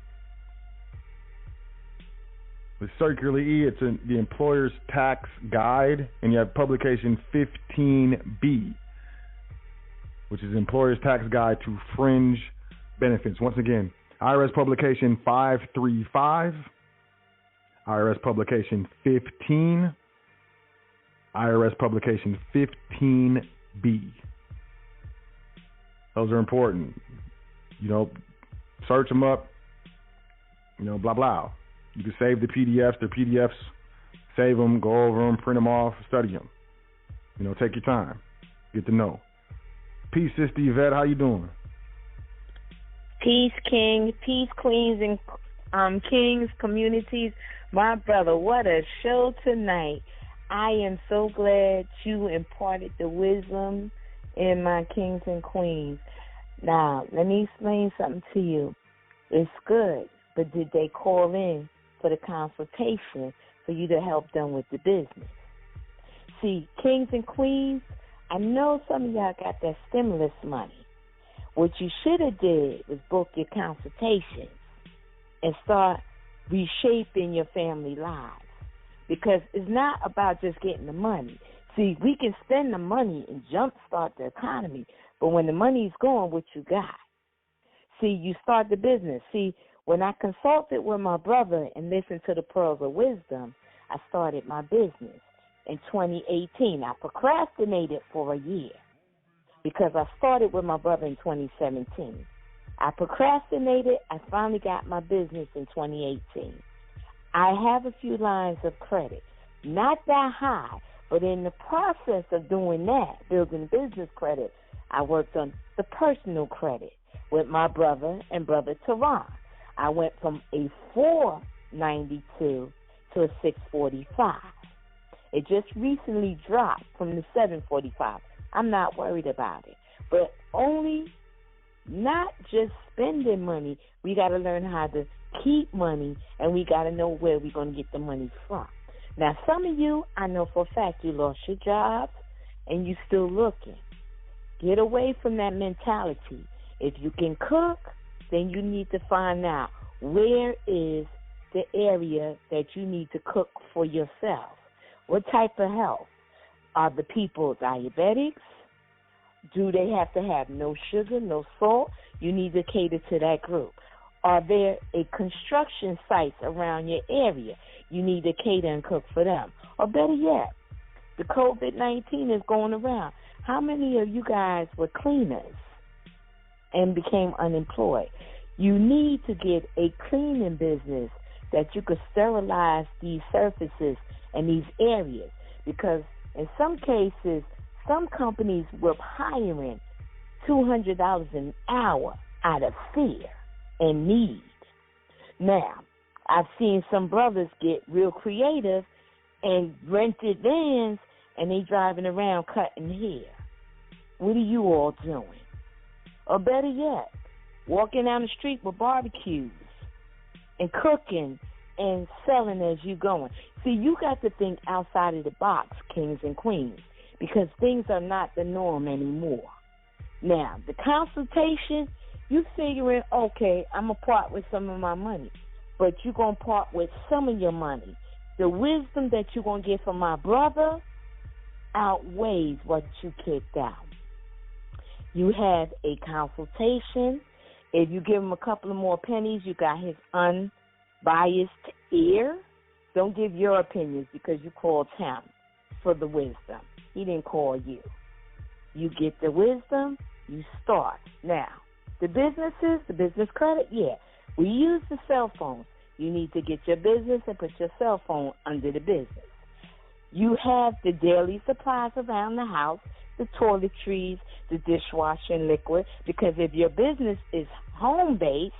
with Circular E. It's the employer's tax guide, and you have publication 15B, which is employer's tax guide to fringe benefits. Once again, IRS publication 535, IRS publication 15, IRS publication 15B. Those are important. Search them up. Blah, blah. You can save the PDFs. They're PDFs. Save them, go over them, print them off, study them. Take your time. Get to know. Peace, Sister Yvette. How you doing? Peace, King. Peace, Queens and Kings, communities. My brother, what a show tonight. I am so glad you imparted the wisdom in my kings and queens. Now, let me explain something to you. It's good, but did they call in for the consultation for you to help them with the business? See, kings and queens, I know some of y'all got that stimulus money. What you should have did was book your consultations and start reshaping your family lives. Because it's not about just getting the money. See, we can spend the money and jumpstart the economy, but when the money's gone, what you got? See, you start the business. See, when I consulted with my brother and listened to the pearls of wisdom, I started my business in 2018. I procrastinated for a year because I started with my brother in 2017. I procrastinated. I finally got my business in 2018. I have a few lines of credit, not that high, but in the process of doing that, building business credit, I worked on the personal credit with my brother and brother Teron. I went from a 492 to a 645. It just recently dropped from the 745. I'm not worried about it, but only not just spending money. We got to learn how to keep money, and we got to know where we're going to get the money from. Now, some of you, I know for a fact you lost your jobs and you still looking. Get away from that mentality. If you can cook, then you need to find out where is the area that you need to cook for yourself. What type of health? Are the people diabetics? Do they have to have no sugar, no salt? You need to cater to that group. Are there a construction sites around your area? You need to cater and cook for them. Or better yet, the COVID-19 is going around. How many of you guys were cleaners and became unemployed? You need to get a cleaning business that you could sterilize these surfaces and these areas, because in some cases, some companies were hiring $200 an hour out of fear and need. Now, I've seen some brothers get real creative and rented vans, and they driving around cutting hair. What are you all doing? Or better yet, walking down the street with barbecues and cooking and selling as you going. See, you got to think outside of the box, kings and queens, because things are not the norm anymore. Now, the consultation, you figuring, okay, I'm going to part with some of my money, but you're going to part with some of your money. The wisdom that you're going to get from my brother outweighs what you kicked out. You have a consultation. If you give him a couple of more pennies, you got his unbiased ear. Don't give your opinions because you called him for the wisdom. He didn't call you. You get the wisdom, you start. Now, the businesses, the business credit, yeah. We use the cell phones. You need to get your business and put your cell phone under the business. You have the daily supplies around the house, the toiletries, the dishwasher and liquid, because if your business is home-based,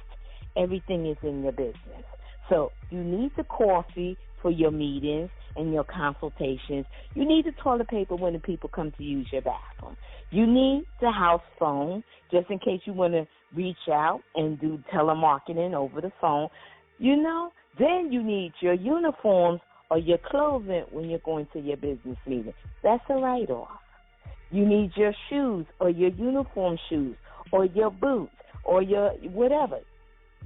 everything is in your business. So you need the coffee for your meetings and your consultations. You need the toilet paper when the people come to use your bathroom. You need the house phone just in case you want to reach out and do telemarketing over the phone. Then you need your uniforms or your clothing when you're going to your business meeting. That's a write-off. You need your shoes or your uniform shoes or your boots or your whatever.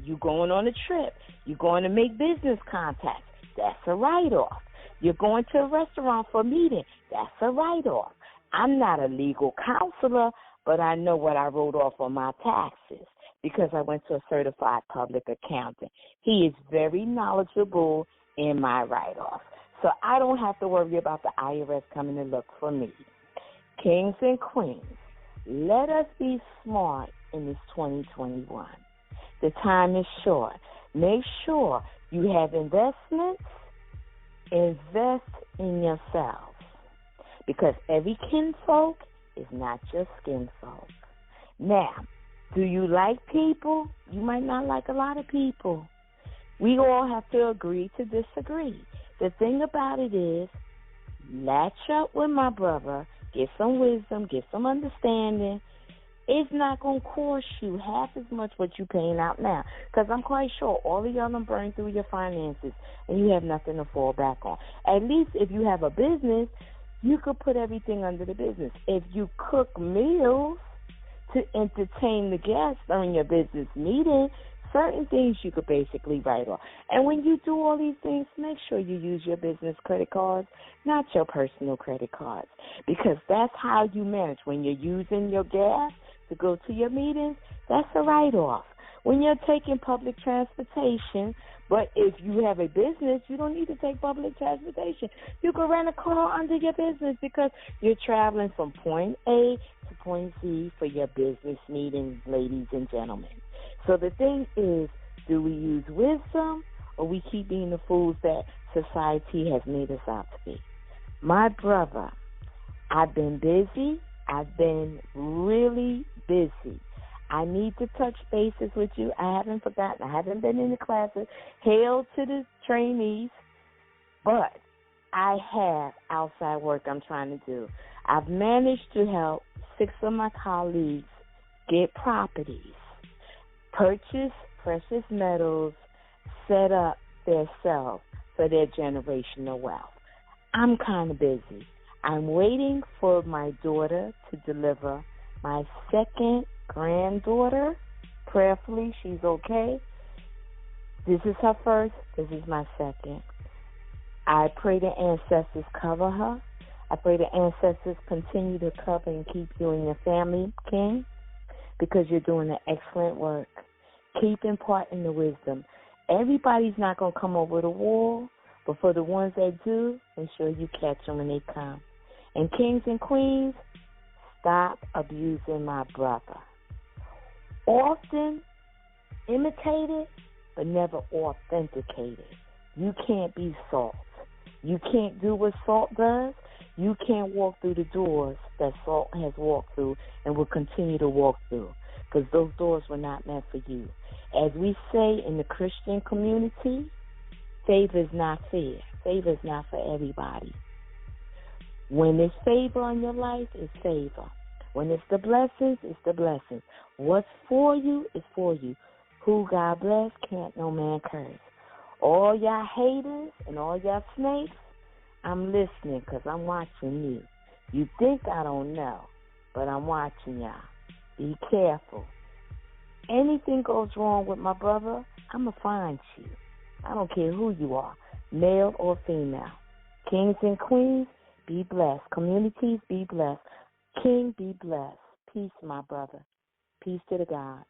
You're going on a trip. You're going to make business contacts. That's a write-off. You're going to a restaurant for a meeting. That's a write-off. I'm not a legal counselor, but I know what I wrote off on my taxes because I went to a certified public accountant. He is very knowledgeable in my write-off. So I don't have to worry about the IRS coming to look for me. Kings and queens, let us be smart in this 2021. The time is short. Make sure you have investments. Invest in yourselves. Because every kinfolk is not your skinfolk. Now, do you like people? You might not like a lot of people. We all have to agree to disagree. The thing about it is, latch up with my brother, get some wisdom, get some understanding. It's not going to cost you half as much what you're paying out now. Because I'm quite sure all of y'all done burned through your finances and you have nothing to fall back on. At least if you have a business, you could put everything under the business. If you cook meals to entertain the guests during your business meeting, certain things you could basically write off. And when you do all these things, make sure you use your business credit cards, not your personal credit cards, because that's how you manage. When you're using your gas to go to your meetings, that's a write-off. When you're taking public transportation, but if you have a business, you don't need to take public transportation. You can rent a car under your business because you're traveling from point A to point Z for your business meetings, ladies and gentlemen. So the thing is, do we use wisdom or we keep being the fools that society has made us out to be? My brother, I've been busy. I've been really busy. I need to touch bases with you. I haven't forgotten. I haven't been in the classes. Hail to the trainees. But I have outside work I'm trying to do. I've managed to help 6 of my colleagues get properties, purchase precious metals, set up their self for their generational wealth. I'm kind of busy. I'm waiting for my daughter to deliver my second granddaughter. Prayerfully, she's okay. This is her first. This is my second. I pray the ancestors cover her. I pray the ancestors continue to cover and keep you and your family, King, because you're doing an excellent work. Keep imparting the wisdom. Everybody's not going to come over the wall, but for the ones that do, make sure you catch them when they come. And kings and queens, stop abusing my brother. Often imitated, but never authenticated. You can't be Salt. You can't do what Salt does. You can't walk through the doors that Salt has walked through and will continue to walk through, because those doors were not meant for you. As we say in the Christian community, favor is not fair. Favor is not for everybody. When there's favor on your life, it's favor. When it's the blessings, it's the blessings. What's for you is for you. Who God bless, can't no man curse. All y'all haters and all y'all snakes, I'm listening because I'm watching you. You think I don't know, but I'm watching y'all. Be careful. Anything goes wrong with my brother, I'm going to find you. I don't care who you are, male or female. Kings and queens, be blessed. Communities, be blessed. King, be blessed. Peace, my brother. Peace to the God.